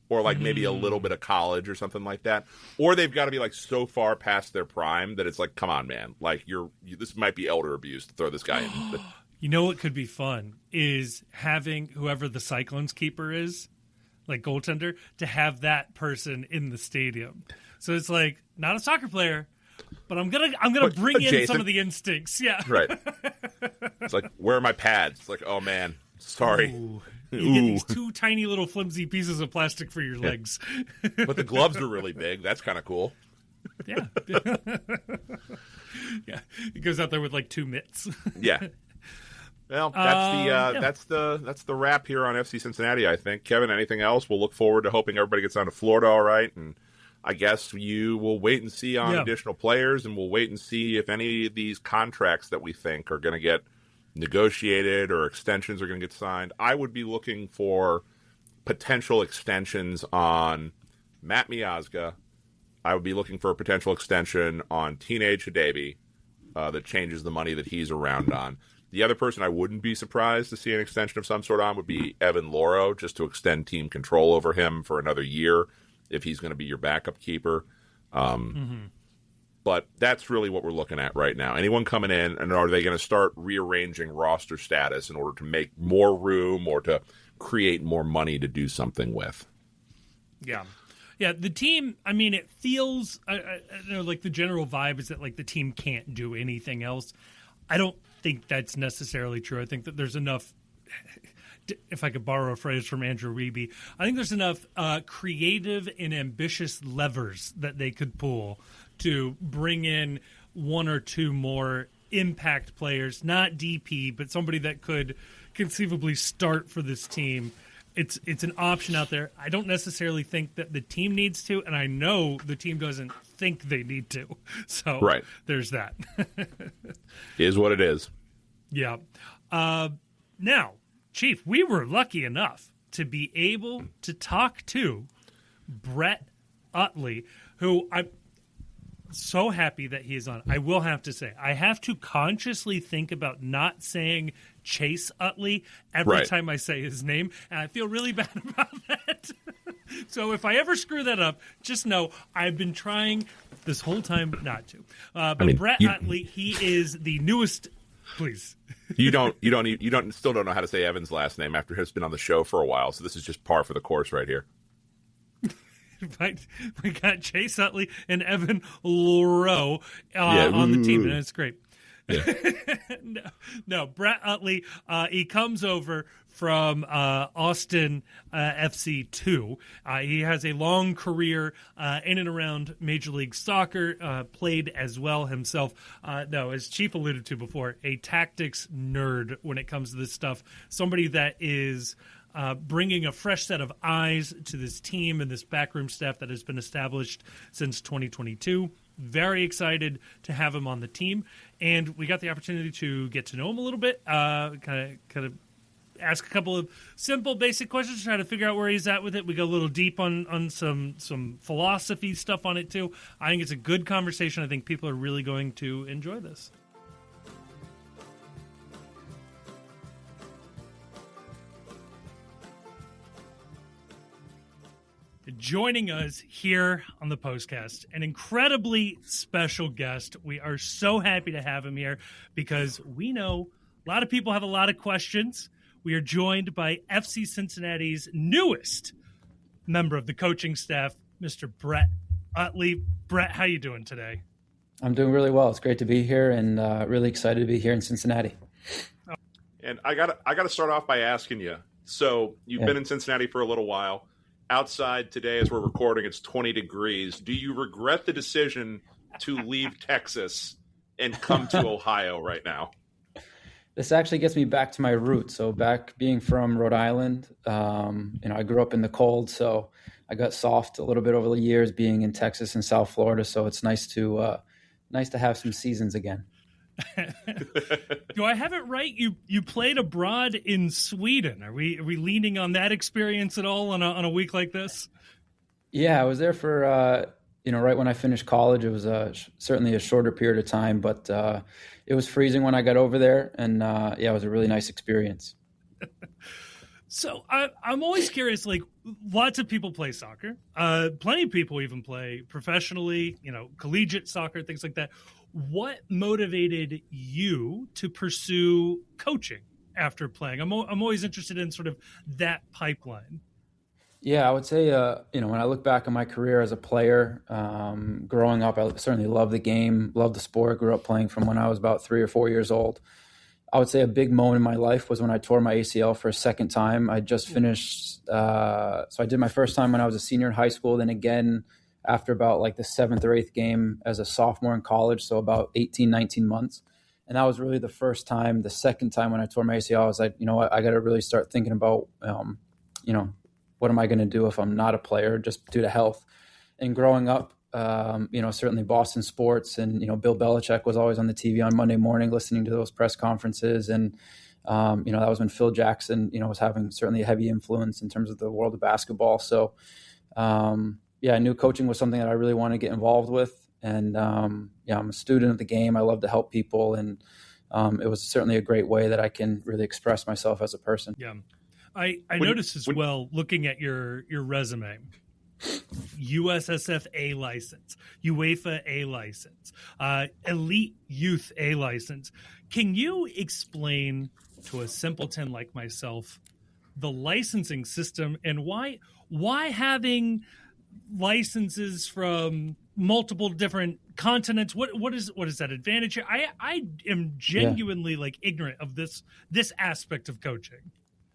or like maybe a little bit of college or something like that. Or they've got to be like so far past their prime that it's like, come on, man, like this might be elder abuse to throw this guy in. You know what could be fun is having whoever the Cyclones keeper is, like goaltender, to have that person in the stadium. So it's like not a soccer player, but I'm gonna bring in some of the instincts. Yeah, right. It's like, where are my pads? It's like, oh man, sorry. Ooh. You get these 2 tiny little flimsy pieces of plastic for your legs. But the gloves are really big. That's kind of cool. Yeah. Yeah. He goes out there with like 2 mitts. Yeah. Well, that's the wrap here on FC Cincinnati, I think. Kevin, anything else? We'll look forward to hoping everybody gets down to Florida all right, and I guess you will wait and see on additional players, and we'll wait and see if any of these contracts that we think are going to get negotiated or extensions are going to get signed. I would be looking for potential extensions on Matt Miazga. I would be looking for a potential extension on Teenage Hadebe that changes the money that he's around on. The other person I wouldn't be surprised to see an extension of some sort on would be Evan Loro, just to extend team control over him for another year if he's going to be your backup keeper. But that's really what we're looking at right now. Anyone coming in, and are they going to start rearranging roster status in order to make more room or to create more money to do something with? Yeah. Yeah, the team, I mean, it feels, I know, like the general vibe is that like the team can't do anything else. I don't think that's necessarily true. I think that there's enough, if I could borrow a phrase from Andrew Wiebe, I think there's enough creative and ambitious levers that they could pull to bring in one or two more impact players, not DP, but somebody that could conceivably start for this team. It's an option out there. I don't necessarily think that the team needs to, and I know the team doesn't think they need to. So there's that. Is what it is. Yeah. Now, Chief, we were lucky enough to be able to talk to Brett Uttley, who I'm so happy that he is on. I will have to say, I have to consciously think about not saying Chase Utley every time I say his name, and I feel really bad about that. So if I ever screw that up, just know I've been trying this whole time not to. But Brett Uttley, he is the newest. Please. You still don't know how to say Evan's last name after he's been on the show for a while. So this is just par for the course right here. We got Chase Utley and Evan Laureau on the team, and it's great. Yeah. No, Brett Uttley, he comes over from Austin FC 2. He has a long career in and around Major League Soccer, played as well himself. No, as Chief alluded to before, a tactics nerd when it comes to this stuff. Somebody that is bringing a fresh set of eyes to this team and this backroom staff that has been established since 2022. Very excited to have him on the team, and we got the opportunity to get to know him a little bit, kind of ask a couple of simple, basic questions, try to figure out where he's at with it. We go a little deep on some philosophy stuff on it too. I think it's a good conversation. I think people are really going to enjoy this. Joining us here on the postcast, an incredibly special guest. We are so happy to have him here because we know a lot of people have a lot of questions. We are joined by FC Cincinnati's newest member of the coaching staff, Mr. Brett Uttley. Brett, how you doing today? I'm doing really well. It's great to be here and really excited to be here in Cincinnati. And I got to start off by asking you. So you've been in Cincinnati for a little while. Outside today, as we're recording, it's 20 degrees. Do you regret the decision to leave Texas and come to Ohio right now? This actually gets me back to my roots. So back being from Rhode Island, I grew up in the cold, so I got soft a little bit over the years being in Texas and South Florida. So it's nice to have some seasons again. Do I have it right? You played abroad in Sweden. Are we leaning on that experience at all on a week like this? Yeah, I was there for right when I finished college. It was certainly a shorter period of time, but it was freezing when I got over there, and it was a really nice experience. So I'm always curious. Like, lots of people play soccer. Plenty of people even play professionally. Collegiate soccer, things like that. What motivated you to pursue coaching after playing? I'm always interested in sort of that pipeline. Yeah, I would say, when I look back on my career as a player, growing up, I certainly loved the game, loved the sport, grew up playing from when I was about 3 or 4 years old. I would say a big moment in my life was when I tore my ACL for a second time. I just finished, so I did my first time when I was a senior in high school, then again after about like the 7th or 8th game as a sophomore in college, so about 18, 19 months. And that was really the first time. The second time when I tore my ACL, I was like, I got to really start thinking about, what am I going to do if I'm not a player, just due to health. And growing up, certainly Boston sports and, Bill Belichick was always on the TV on Monday morning listening to those press conferences. And, that was when Phil Jackson, was having certainly a heavy influence in terms of the world of basketball. So, I knew coaching was something that I really wanted to get involved with. And, I'm a student of the game. I love to help people. And it was certainly a great way that I can really express myself as a person. Yeah. I noticed as well, looking at your resume, USSF A license, UEFA A license, Elite Youth A license. Can you explain to a simpleton like myself the licensing system and why having licenses from multiple different continents. What is that advantage here? I am genuinely ignorant of this aspect of coaching.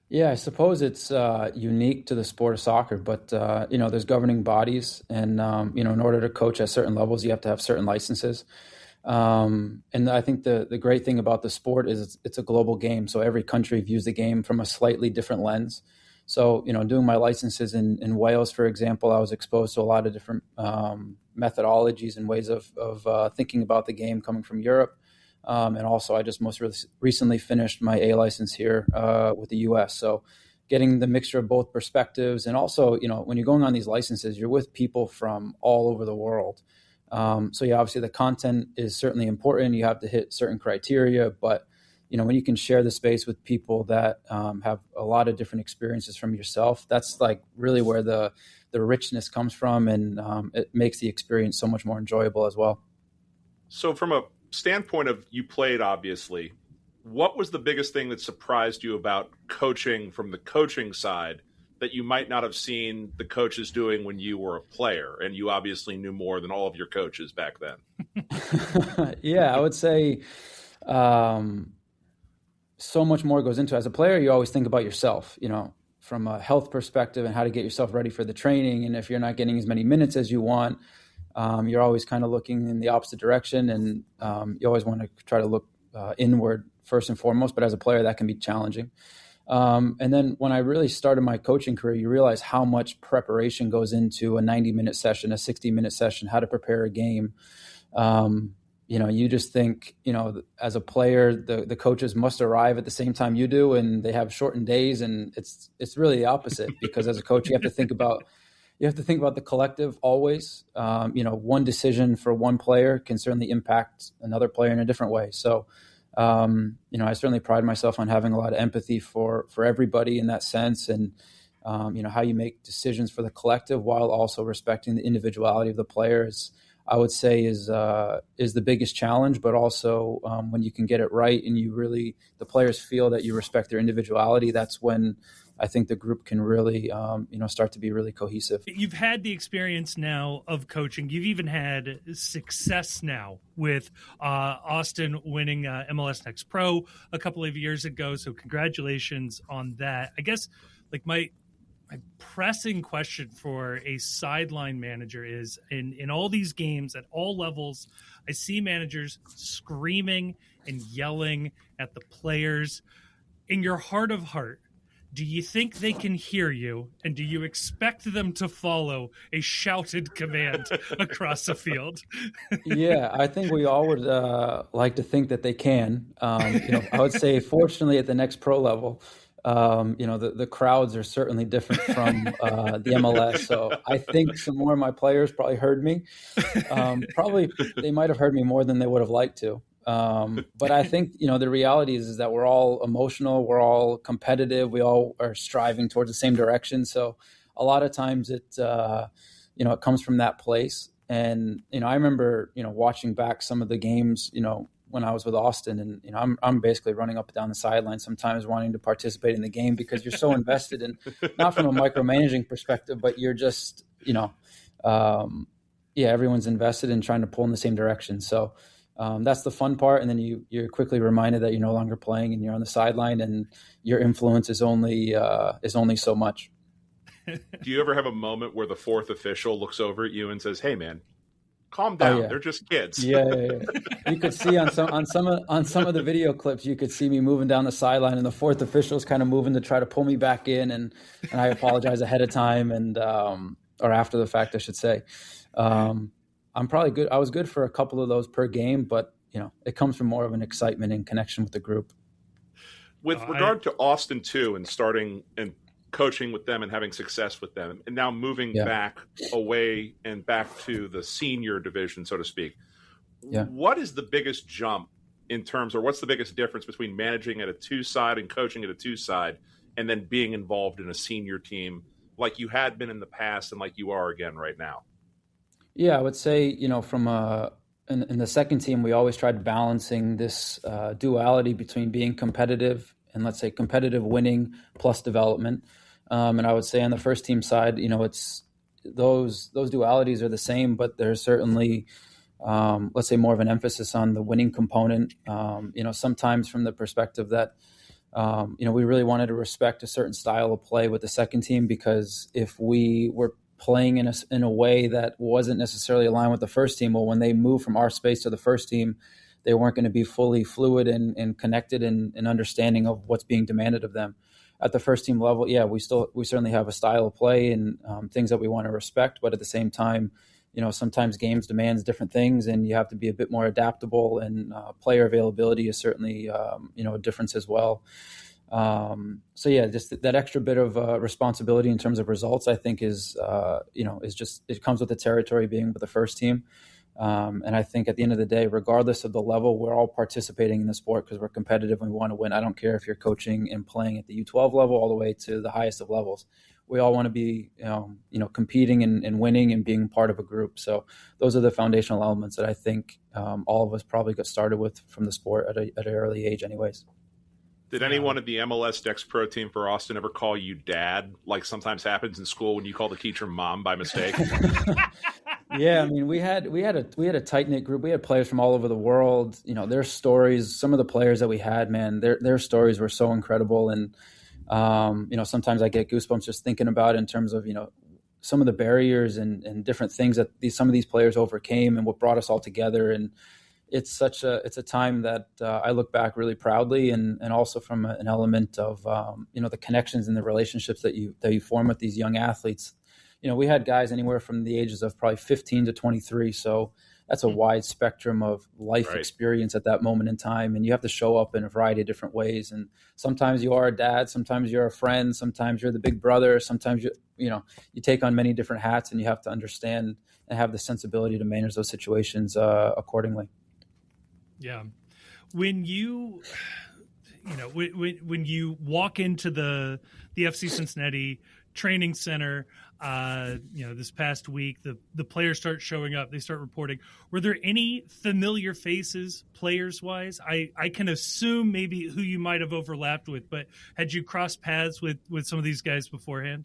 Yeah, I suppose it's unique to the sport of soccer, but there's governing bodies, and in order to coach at certain levels, you have to have certain licenses. And I think the great thing about the sport is it's a global game, so every country views the game from a slightly different lens. So, doing my licenses in Wales, for example, I was exposed to a lot of different methodologies and ways of thinking about the game coming from Europe. And also, I just most recently finished my A license here with the U.S. So getting the mixture of both perspectives. And also, when you're going on these licenses, you're with people from all over the world. So yeah, obviously the content is certainly important. You have to hit certain criteria, but when you can share the space with people that have a lot of different experiences from yourself, that's really where the richness comes from, and it makes the experience so much more enjoyable as well. So from a standpoint of, you played, obviously, what was the biggest thing that surprised you about coaching from the coaching side that you might not have seen the coaches doing when you were a player? And you obviously knew more than all of your coaches back then. Yeah, I would say so much more goes into it. As a player, you always think about yourself, from a health perspective and how to get yourself ready for the training. And if you're not getting as many minutes as you want, you're always kind of looking in the opposite direction. And you always want to try to look inward first and foremost. But as a player, that can be challenging. And then when I really started my coaching career, you realize how much preparation goes into a 90-minute session, a 60-minute session, how to prepare a game. You just think, as a player, the coaches must arrive at the same time you do, and they have shortened days, and it's really the opposite, because as a coach, you have to think about the collective always. One decision for one player can certainly impact another player in a different way. So, I certainly pride myself on having a lot of empathy for everybody in that sense, and how you make decisions for the collective while also respecting the individuality of the players, I would say is the biggest challenge. But also when you can get it right and the players feel that you respect their individuality, that's when I think the group can really, start to be really cohesive. You've had the experience now of coaching. You've even had success now with Austin winning MLS Next Pro a couple of years ago. So congratulations on that. I guess my pressing question for a sideline manager is, in all these games at all levels, I see managers screaming and yelling at the players. In your heart of heart, do you think they can hear you, and do you expect them to follow a shouted command across the field? Yeah, I think we all would like to think that they can. I would say, fortunately, at the next pro level, the crowds are certainly different from the MLS. So I think some more of my players probably heard me. Probably they might have heard me more than they would have liked to. But I think, the reality is that we're all emotional. We're all competitive. We all are striving towards the same direction. So a lot of times it comes from that place. And, I remember, watching back some of the games, when I was with Austin, and I'm basically running up and down the sideline sometimes wanting to participate in the game, because you're so invested in, not from a micromanaging perspective, but you're just, everyone's invested in trying to pull in the same direction. So that's the fun part. And then you're quickly reminded that you're no longer playing and you're on the sideline, and your influence is only so much. Do you ever have a moment where the fourth official looks over at you and says, "Hey, man, calm down. Oh, yeah. They're just kids"? Yeah. You could see on some of the video clips, you could see me moving down the sideline, and the fourth official is kind of moving to try to pull me back in, and I apologize ahead of time, and or after the fact, I should say. I'm probably good. I was good for a couple of those per game, but it comes from more of an excitement and connection with the group. With regard to Austin too, and starting and coaching with them and having success with them, and now moving back away and back to the senior division, so to speak. Yeah. What is the biggest jump in terms, or what's the biggest difference between managing at a 2-side and coaching at a 2-side, and then being involved in a senior team like you had been in the past and like you are again right now? Yeah, I would say, from in the second team, we always tried balancing this duality between being competitive and, let's say, competitive winning plus development. And I would say on the first team side, it's those dualities are the same, but there's certainly, let's say, more of an emphasis on the winning component. Sometimes from the perspective that, we really wanted to respect a certain style of play with the second team, because if we were playing in a way that wasn't necessarily aligned with the first team, well, when they moved from our space to the first team, they weren't going to be fully fluid and connected and understanding of what's being demanded of them. At the first team level, we certainly have a style of play and things that we want to respect, but at the same time, sometimes games demands different things, and you have to be a bit more adaptable, and player availability is certainly a difference as well. Just that extra bit of responsibility in terms of results, I think is just, it comes with the territory being with the first team. And I think at the end of the day, regardless of the level, we're all participating in the sport because we're competitive and we want to win. I don't care if you're coaching and playing at the U12 level all the way to the highest of levels. We all want to be, competing and winning and being part of a group. So those are the foundational elements that I think all of us probably got started with from the sport at an early age anyways. Did anyone at the MLS Dex Pro team for Austin ever call you dad, like sometimes happens in school when you call the teacher mom by mistake? Yeah, I mean, we had a tight-knit group. We had players from all over the world. Their stories, some of the players that we had, man, their stories were so incredible. And, sometimes I get goosebumps just thinking about it in terms of, some of the barriers and different things that some of these players overcame and what brought us all together. And it's a time that I look back really proudly, and also from an element of, the connections and the relationships that you form with these young athletes. We had guys anywhere from the ages of probably 15 to 23. So that's a wide spectrum of life experience at that moment in time. And you have to show up in a variety of different ways. And sometimes you are a dad, sometimes you're a friend, sometimes you're the big brother, sometimes you take on many different hats, and you have to understand and have the sensibility to manage those situations accordingly. Yeah. When you walk into the FC Cincinnati training center, this past week, the players start showing up, they start reporting. Were there any familiar faces players wise? I can assume maybe who you might have overlapped with, but had you crossed paths with some of these guys beforehand?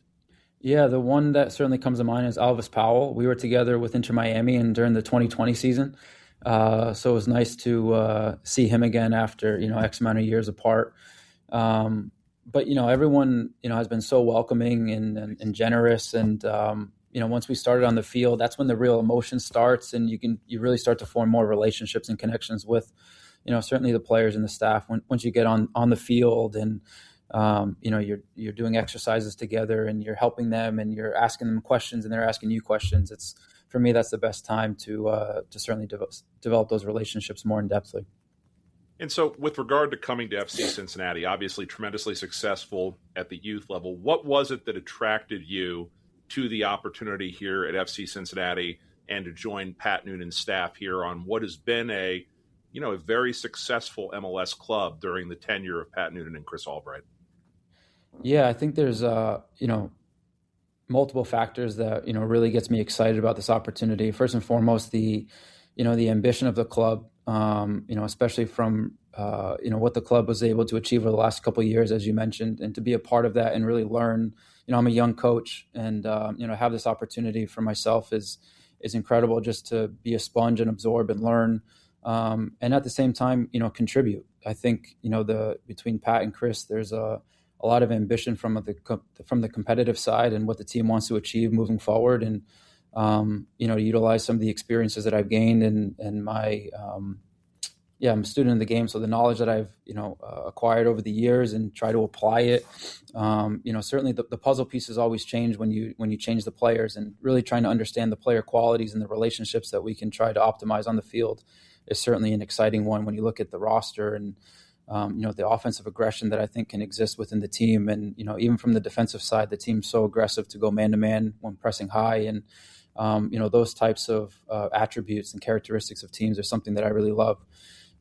Yeah, the one that certainly comes to mind is Alvis Powell. We were together with Inter Miami and during the 2020 season. So it was nice to see him again after, X amount of years apart. But, everyone, has been so welcoming and generous. And, once we started on the field, that's when the real emotion starts, and you really start to form more relationships and connections with, certainly the players and the staff. Once you get on the field and, you're doing exercises together and you're helping them and you're asking them questions and they're asking you questions. For me, that's the best time to certainly develop those relationships more in depthly. And so with regard to coming to FC Cincinnati, obviously tremendously successful at the youth level, what was it that attracted you to the opportunity here at FC Cincinnati and to join Pat Noonan's staff here on what has been a very successful MLS club during the tenure of Pat Noonan and Chris Albright? Yeah, I think there's, multiple factors that, really gets me excited about this opportunity. First and foremost, the ambition of the club, especially from, what the club was able to achieve over the last couple of years, as you mentioned, and to be a part of that and really learn. I'm a young coach, and, have this opportunity for myself is incredible, just to be a sponge and absorb and learn. And at the same time, contribute. I think, between Pat and Chris, there's a lot of ambition from the competitive side and what the team wants to achieve moving forward. And, to utilize some of the experiences that I've gained and my, I'm a student in the game. So the knowledge that I've, acquired over the years and try to apply it, certainly the puzzle pieces always change when you change the players, and really trying to understand the player qualities and the relationships that we can try to optimize on the field is certainly an exciting one when you look at the roster and, the offensive aggression that I think can exist within the team. And, even from the defensive side, the team's so aggressive to go man-to-man when pressing high. And, those types of attributes and characteristics of teams are something that I really love.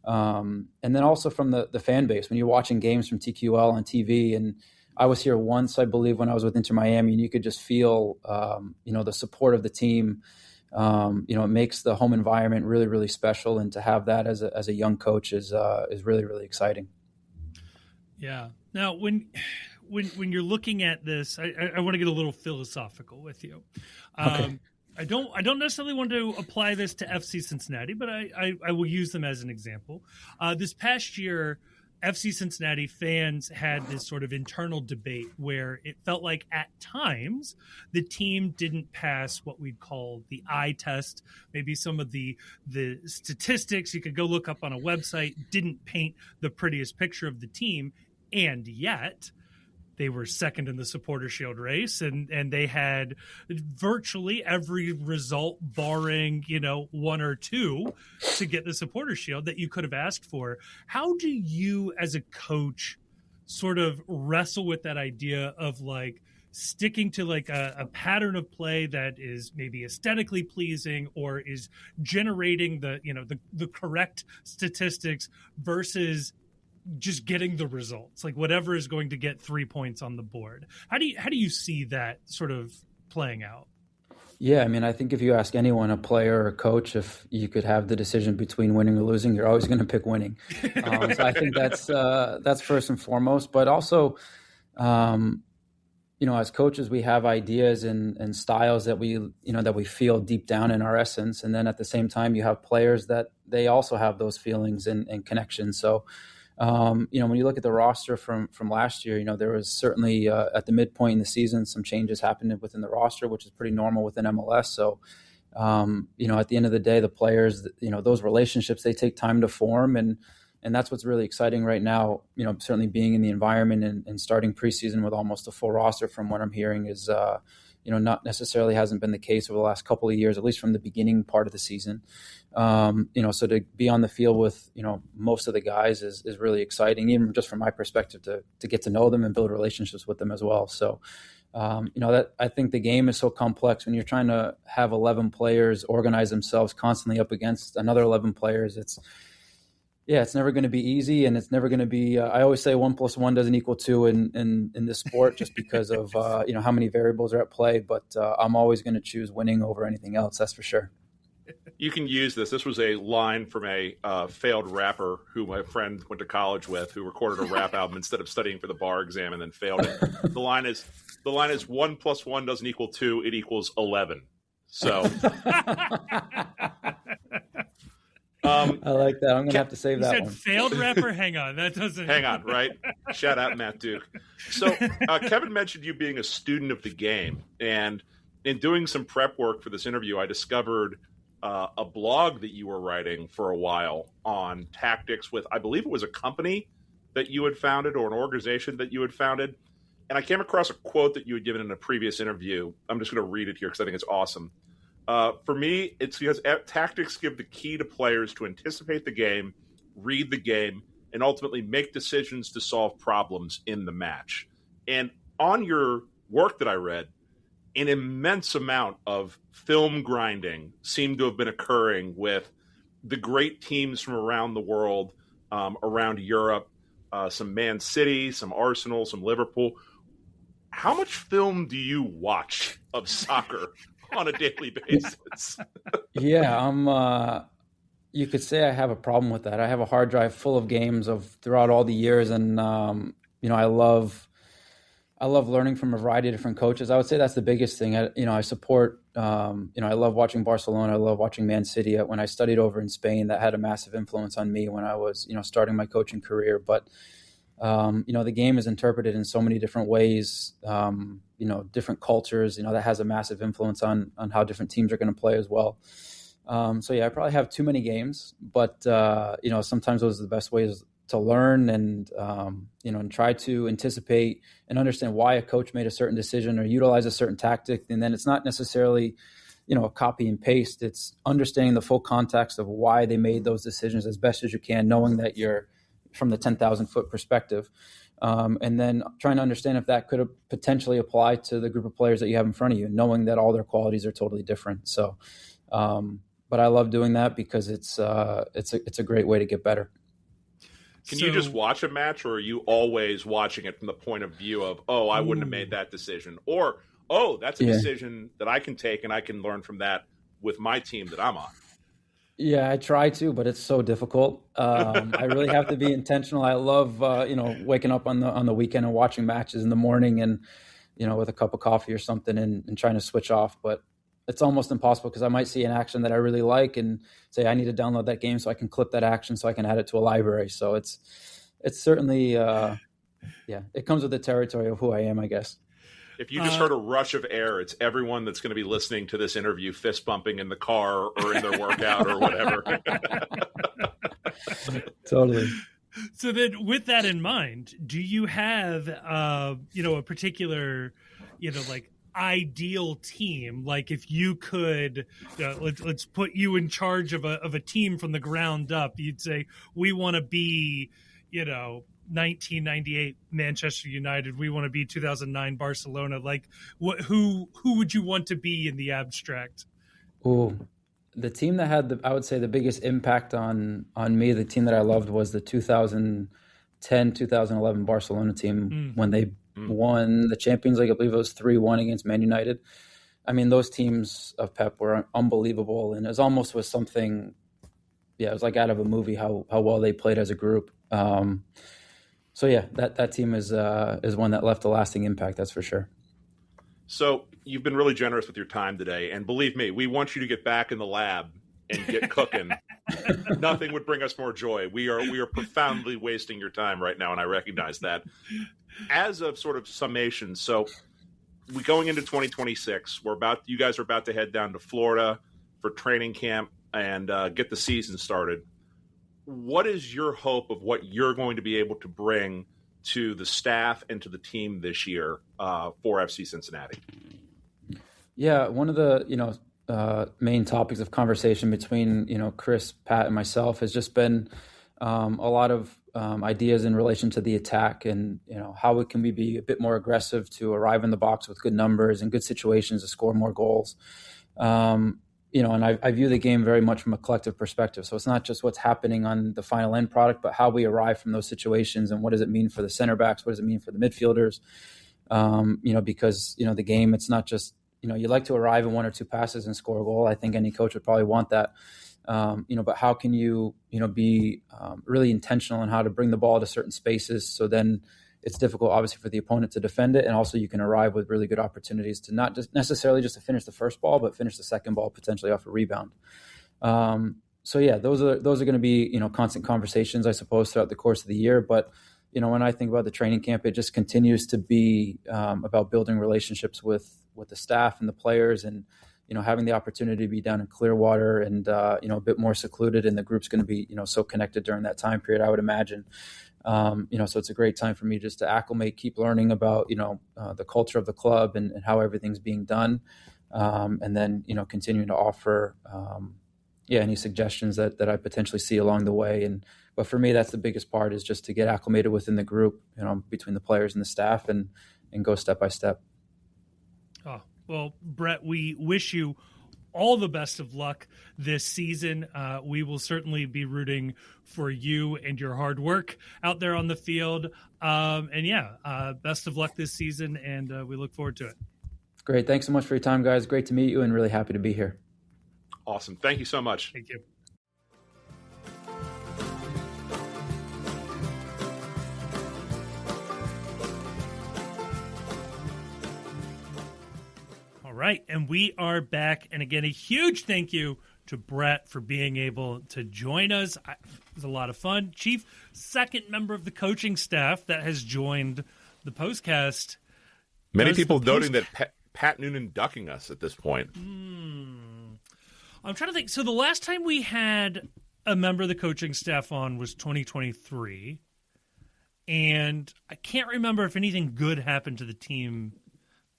And then also from the fan base, when you're watching games from TQL on TV, and I was here once, I believe, when I was with Inter Miami, and you could just feel, the support of the team. It makes the home environment really, really special, and to have that as a young coach is really, really exciting. Yeah. Now, when when you're looking at this, I want to get a little philosophical with you. Okay. I don't necessarily want to apply this to FC Cincinnati, but I will use them as an example. This past year, FC Cincinnati fans had this sort of internal debate where it felt like at times the team didn't pass what we'd call the eye test. Maybe some of the statistics you could go look up on a website didn't paint the prettiest picture of the team, and yet they were second in the Supporter Shield race, and they had virtually every result, barring, one or two, to get the Supporter Shield that you could have asked for. How do you, as a coach, sort of wrestle with that idea of like sticking to like a pattern of play that is maybe aesthetically pleasing or is generating the correct statistics versus just getting the results, like whatever is going to get 3 points on the board? How do you see that sort of playing out? Yeah, I mean, I think if you ask anyone, a player or a coach, if you could have the decision between winning or losing, you're always going to pick winning. So I think that's first and foremost. But also, as coaches, we have ideas and styles that we feel deep down in our essence, and then at the same time, you have players that they also have those feelings and connections. So. When you look at the roster from last year, there was certainly at the midpoint in the season, some changes happened within the roster, which is pretty normal within MLS. So, at the end of the day, the players, those relationships, they take time to form. And that's what's really exciting right now, certainly being in the environment and starting preseason with almost a full roster from what I'm hearing is, not necessarily hasn't been the case over the last couple of years, at least from the beginning part of the season. So to be on the field with, most of the guys is really exciting, even just from my perspective to get to know them and build relationships with them as well. So, that I think the game is so complex when you're trying to have 11 players organize themselves constantly up against another 11 players. It's never going to be easy, and it's never going to be. I always say 1 + 1 doesn't equal 2 in this sport, just because of how many variables are at play. But I'm always going to choose winning over anything else. That's for sure. You can use this. This was a line from a failed rapper who my friend went to college with, who recorded a rap album instead of studying for the bar exam and then failed it. The line is 1 + 1 doesn't equal 2; it equals 11. So. I like that. I'm going to have to save that one. You said failed rapper? Hang on. That doesn't... Hang on, right? Shout out Matt Duke. So Kevin mentioned you being a student of the game. And in doing some prep work for this interview, I discovered a blog that you were writing for a while on tactics with, I believe it was a company that you had founded or an organization that you had founded. And I came across a quote that you had given in a previous interview. I'm just going to read it here because I think it's awesome. For me, it's because tactics give the key to players to anticipate the game, read the game, and ultimately make decisions to solve problems in the match. And on your work that I read, an immense amount of film grinding seemed to have been occurring with the great teams from around the world, around Europe, some Man City, some Arsenal, some Liverpool. How much film do you watch of soccer on a daily basis? Yeah, you could say I have a problem with that. I have a hard drive full of games throughout all the years, and I love learning from a variety of different coaches. I would say that's the biggest thing. I support. I love watching Barcelona. I love watching Man City. When I studied over in Spain, that had a massive influence on me when I was starting my coaching career. But the game is interpreted in so many different ways. Different cultures. That has a massive influence on how different teams are going to play as well. I probably have too many games, but sometimes those are the best ways to learn and try to anticipate and understand why a coach made a certain decision or utilize a certain tactic. And then it's not necessarily, a copy and paste. It's understanding the full context of why they made those decisions as best as you can, knowing that you're from the 10,000 foot perspective. And then trying to understand if that could potentially apply to the group of players that you have in front of you, knowing that all their qualities are totally different. So, but I love doing that because it's a great way to get better. Can you just watch a match, or are you always watching it from the point of view of, I wouldn't have made that decision, or, that's a decision that I can take and I can learn from that with my team that I'm on? Yeah, I try to, but it's so difficult. I really have to be intentional. I love, waking up on the weekend and watching matches in the morning and, with a cup of coffee or something and trying to switch off. But it's almost impossible because I might see an action that I really like and say, I need to download that game so I can clip that action so I can add it to a library. So it's certainly, it comes with the territory of who I am, I guess. If you just heard a rush of air, it's everyone that's going to be listening to this interview fist bumping in the car or in their workout or whatever. Totally. So then with that in mind, do you have, a particular, ideal team? Like if you could, let's put you in charge of a team from the ground up, you'd say, we want to be, 1998 Manchester United. We want to be 2009 Barcelona. Like, who would you want to be in the abstract? Ooh, the team that had I would say the biggest impact on me, the team that I loved was the 2010, 2011 Barcelona team when they won the Champions League. I believe it was 3-1 against Man United. I mean, those teams of Pep were unbelievable, and it was almost was something. Yeah, it was like out of a movie how well they played as a group. So yeah, that team is one that left a lasting impact. That's for sure. So you've been really generous with your time today, and believe me, we want you to get back in the lab and get cooking. Nothing would bring us more joy. We are profoundly wasting your time right now, and I recognize that. As a sort of summation, so we going into 2026, you guys are about to head down to Florida for training camp and get the season started. What is your hope of what you're going to be able to bring to the staff and to the team this year for FC Cincinnati? Yeah, one of the main topics of conversation between Chris, Pat, and myself has just been a lot of ideas in relation to the attack and how can we be a bit more aggressive to arrive in the box with good numbers and good situations to score more goals. And I view the game very much from a collective perspective. So it's not just what's happening on the final end product, but how we arrive from those situations and what does it mean for the center backs? What does it mean for the midfielders? Because the game, it's not just, you like to arrive in one or two passes and score a goal. I think any coach would probably want that. But how can you, be really intentional in how to bring the ball to certain spaces so then it's difficult, obviously, for the opponent to defend it, and also you can arrive with really good opportunities to not just necessarily just to finish the first ball, but finish the second ball potentially off a rebound. So yeah, those are going to be constant conversations, I suppose, throughout the course of the year. But when I think about the training camp, it just continues to be about building relationships with the staff and the players, and having the opportunity to be down in Clearwater and a bit more secluded, and the group's going to be so connected during that time period, I would imagine. So it's a great time for me just to acclimate, keep learning about, the culture of the club and how everything's being done. And then, continuing to offer, any suggestions that I potentially see along the way. But for me, that's the biggest part, is just to get acclimated within the group, between the players and the staff and go step by step. Oh, well, Brett, we wish you all the best of luck this season. We will certainly be rooting for you and your hard work out there on the field. Best of luck this season, and we look forward to it. Great. Thanks so much for your time, guys. Great to meet you and really happy to be here. Awesome. Thank you so much. Thank you. Right, and we are back. And again, a huge thank you to Brett for being able to join us. It was a lot of fun. Chief, second member of the coaching staff that has joined the postcast. Many people noting that Pat Noonan ducking us at this point. I'm trying to think. So the last time we had a member of the coaching staff on was 2023. And I can't remember if anything good happened to the team.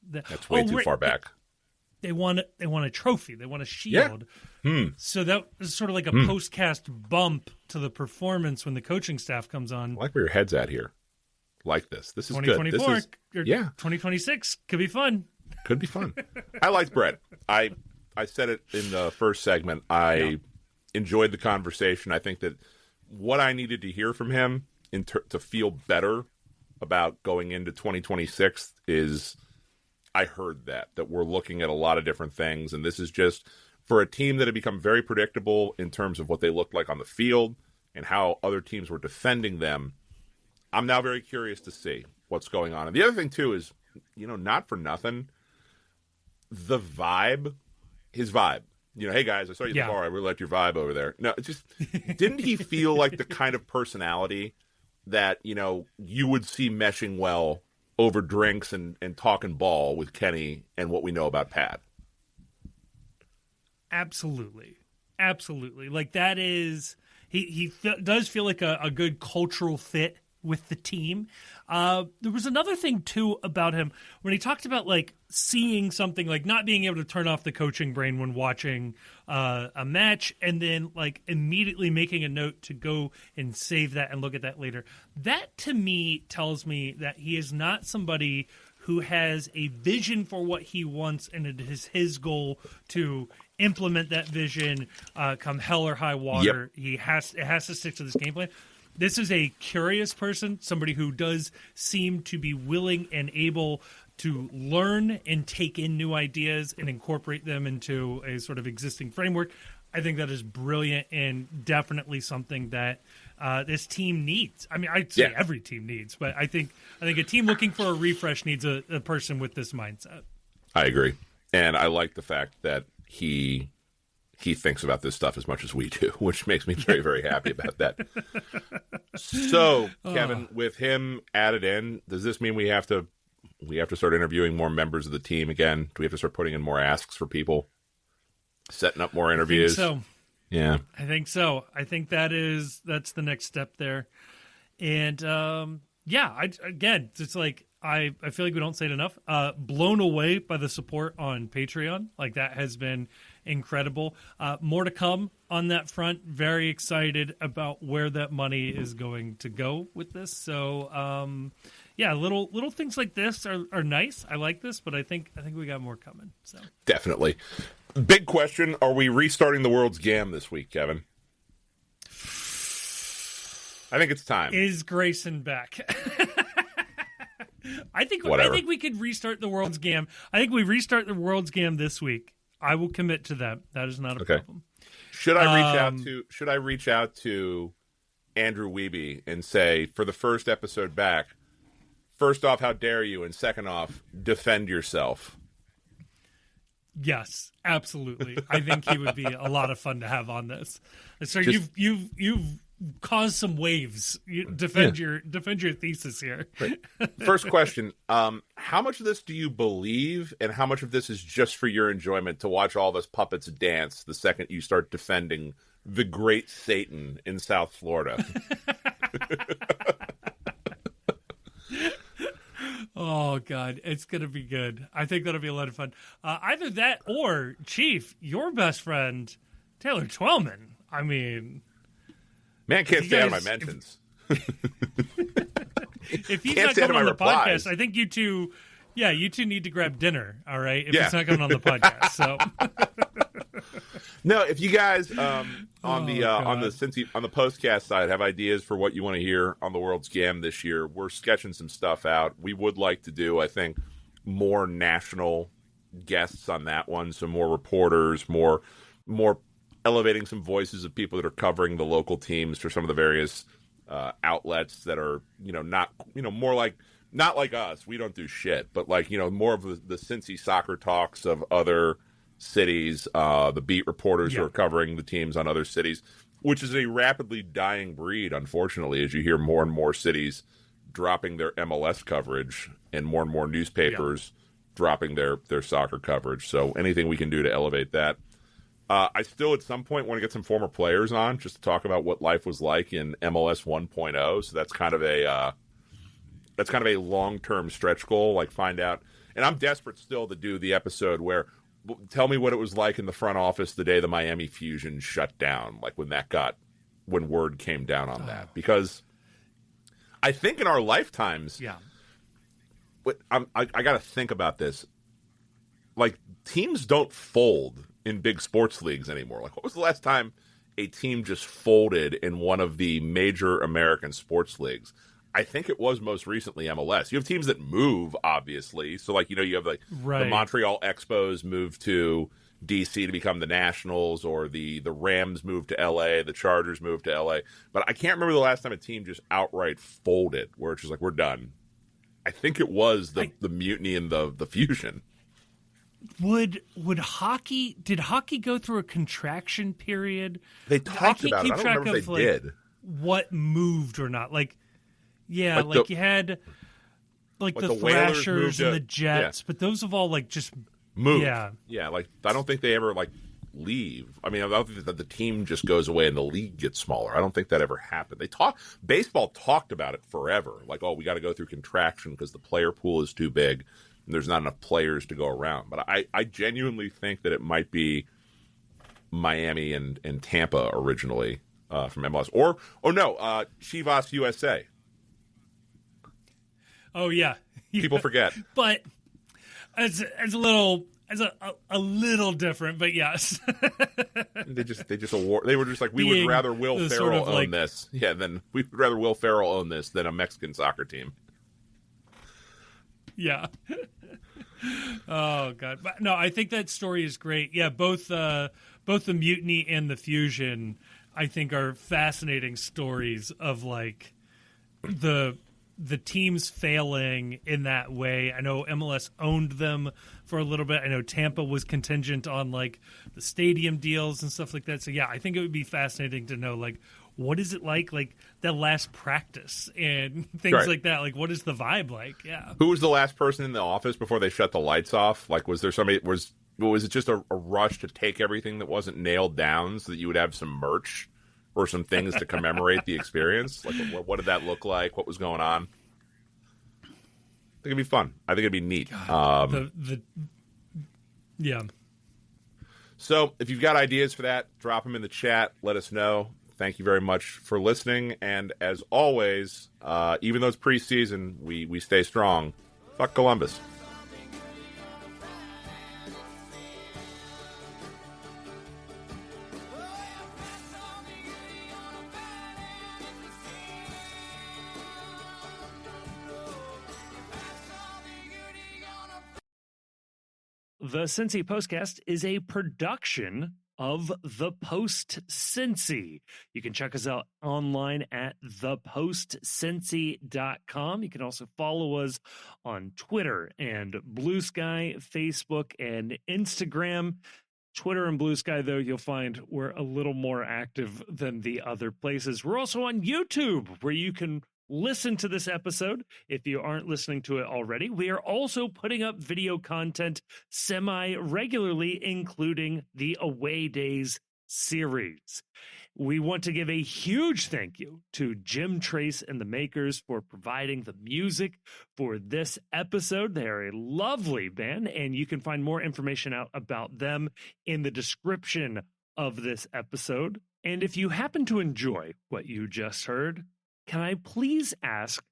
That's way too far back. They won a trophy. They won a shield. Yeah. So that was sort of like a postcast bump to the performance when the coaching staff comes on. I like where your head's at here. Like this. This is 2024, good. 2026 could be fun. Could be fun. I liked Brett. I said it in the first segment. I enjoyed the conversation. I think that what I needed to hear from him to feel better about going into 2026 is I heard that we're looking at a lot of different things, and this is just for a team that had become very predictable in terms of what they looked like on the field and how other teams were defending them, I'm now very curious to see what's going on. And the other thing, too, is, not for nothing, the vibe, his vibe. Hey, guys, I saw you at the bar. I really liked your vibe over there. No, it's just, didn't he feel like the kind of personality that, you would see meshing well over drinks and talking ball with Kenny and what we know about Pat? Absolutely. Like, that is, he does feel like a good cultural fit with the team. There was another thing, too, about him when he talked about, like, seeing something, like not being able to turn off the coaching brain when watching a match, and then, like, immediately making a note to go and save that and look at that later. That, to me, tells me that he is not somebody who has a vision for what he wants, and it is his goal to implement that vision come hell or high water. Yep. It has to stick to this game plan. This is a curious person, somebody who does seem to be willing and able to learn and take in new ideas and incorporate them into a sort of existing framework. I think that is brilliant and definitely something that this team needs. I mean, I'd say every team needs, but I think a team looking for a refresh needs a person with this mindset. I agree. And I like the fact that he thinks about this stuff as much as we do, which makes me very, very happy about that. So, Kevin, with him added in, does this mean we have to start interviewing more members of the team again? Do we have to start putting in more asks for people, setting up more interviews? I think so. Yeah, I think so. I think that's the next step there. And it's like I feel like we don't say it enough. Blown away by the support on Patreon. Like, that has been incredible. More to come on that front. Very excited about where that money is going to go with this. So, little things like this are nice. I like this, but I think we got more coming. So definitely. Big question: are we restarting the World's Gam this week, Kevin? I think it's time. Is Grayson back? I think we could restart the World's Gam. I think we restart the World's Gam this week. I will commit to that. That is not a problem. Should I reach out to Andrew Wiebe and say, for the first episode back, first off, how dare you, and second off, defend yourself? Yes, absolutely. I think he would be a lot of fun to have on this. So you've caused some waves. Defend your thesis here. Right. First question: how much of this do you believe, and how much of this is just for your enjoyment to watch all those puppets dance the second you start defending the great Satan in South Florida? Oh, God, it's going to be good. I think that'll be a lot of fun. Either that or, Chief, your best friend, Taylor Twellman. I mean... Man, can't stay out of my mentions. If he's not coming on the podcast, I think you two need to grab dinner, all right? If he's not coming on the podcast, so... No, if you guys on the postcast side have ideas for what you want to hear on the World's Gam this year, we're sketching some stuff out. We would like to do, I think, more national guests on that one, so more reporters, more elevating some voices of people that are covering the local teams for some of the various outlets that are not like us. We don't do shit, but more of the Cincy soccer talks of other cities, the beat reporters who are covering the teams on other cities, which is a rapidly dying breed, unfortunately, as you hear more and more cities dropping their MLS coverage and more newspapers dropping their soccer coverage. So anything we can do to elevate that. I still at some point want to get some former players on just to talk about what life was like in MLS 1.0. So that's kind of a long-term stretch goal, like find out. And I'm desperate still to do the episode where tell me what it was like in the front office the day the Miami Fusion shut down, like when word came down on that. Because I think in our lifetimes, I got to think about this. Like, teams don't fold in big sports leagues anymore. Like, what was the last time a team just folded in one of the major American sports leagues? I think it was most recently MLS. You have teams that move, obviously. So, you have the Montreal Expos move to DC to become the Nationals, or the Rams moved to LA, the Chargers moved to LA. But I can't remember the last time a team just outright folded, where it's just like, we're done. I think it was the Mutiny and the Fusion. Would hockey? Did hockey go through a contraction period? They talked about it. I don't remember if they did. What moved or not? You had the Thrashers and the Jets, but those have all just moved. Yeah. I don't think they ever leave. I mean, I don't think that the team just goes away and the league gets smaller. I don't think that ever happened. Baseball talked about it forever. We got to go through contraction because the player pool is too big. There's not enough players to go around. But I genuinely think that it might be Miami and Tampa originally from MLS. Or no, Chivas USA. Oh, yeah. People forget. But it's a little different, but yes. They were just we would rather Will Ferrell own this. Yeah, we would rather Will Ferrell own this than a Mexican soccer team. Yeah. Oh God. But no, I think that story is great. Yeah, both the Mutiny and the Fusion, I think, are fascinating stories of the teams failing in that way. I know MLS owned them for a little bit. I know Tampa was contingent on the stadium deals and stuff like that. So yeah, I think it would be fascinating to know what is it like that last practice and things like that? What is the vibe like? Yeah. Who was the last person in the office before they shut the lights off? Was there somebody, was it just a rush to take everything that wasn't nailed down so that you would have some merch or some things to commemorate the experience? What did that look like? What was going on? I think it'd be fun. I think it'd be neat. Yeah. So if you've got ideas for that, drop them in the chat. Let us know. Thank you very much for listening. And as always, even though it's preseason, we stay strong. Fuck Columbus. The Cincy Postcast is a production of The Post Cincy. You can check us out online at thepostcincy.com. You can also follow us on Twitter and Blue Sky, Facebook, and Instagram. Twitter and Blue Sky, though, you'll find we're a little more active than the other places. We're also on YouTube, where you can listen to this episode if you aren't listening to it already. We are also putting up video content semi-regularly, including the Away Days series. We want to give a huge thank you to Jim Trace and the Makers for providing the music for this episode. They are a lovely band, and you can find more information out about them in the description of this episode. And if you happen to enjoy what you just heard, can I please ask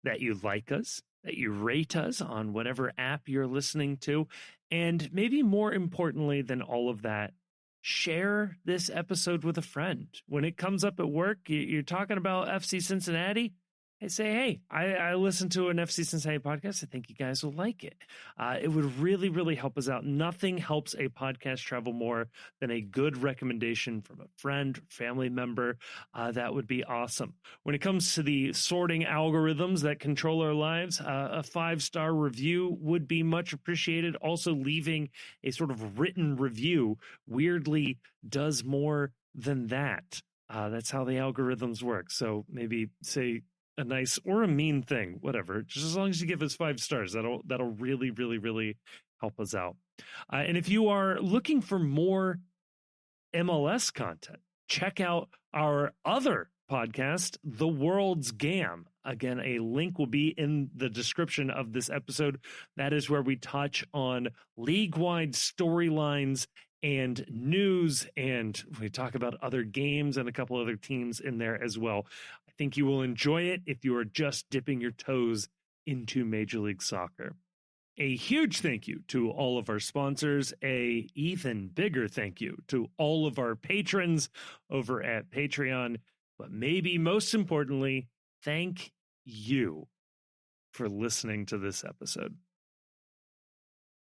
that you like us, that you rate us on whatever app you're listening to, and maybe more importantly than all of that, share this episode with a friend. When it comes up at work, you're talking about FC Cincinnati, I say, hey, I listened to an FC Cincinnati podcast. I think you guys will like it. It would really, really help us out. Nothing helps a podcast travel more than a good recommendation from a friend, family member. That would be awesome. When it comes to the sorting algorithms that control our lives, a 5-star review would be much appreciated. Also, leaving a sort of written review weirdly does more than that. That's how the algorithms work. So maybe say a nice or a mean thing, whatever. Just as long as you give us 5 stars, that'll really, really, really help us out. And if you are looking for more MLS content, check out our other podcast, The World's Gam. Again, a link will be in the description of this episode. That is where we touch on league-wide storylines and news, and we talk about other games and a couple other teams in there as well. I think you will enjoy it if you are just dipping your toes into Major League Soccer. A huge thank you to all of our sponsors, a even bigger thank you to all of our patrons over at Patreon, but maybe most importantly, thank you for listening to this episode.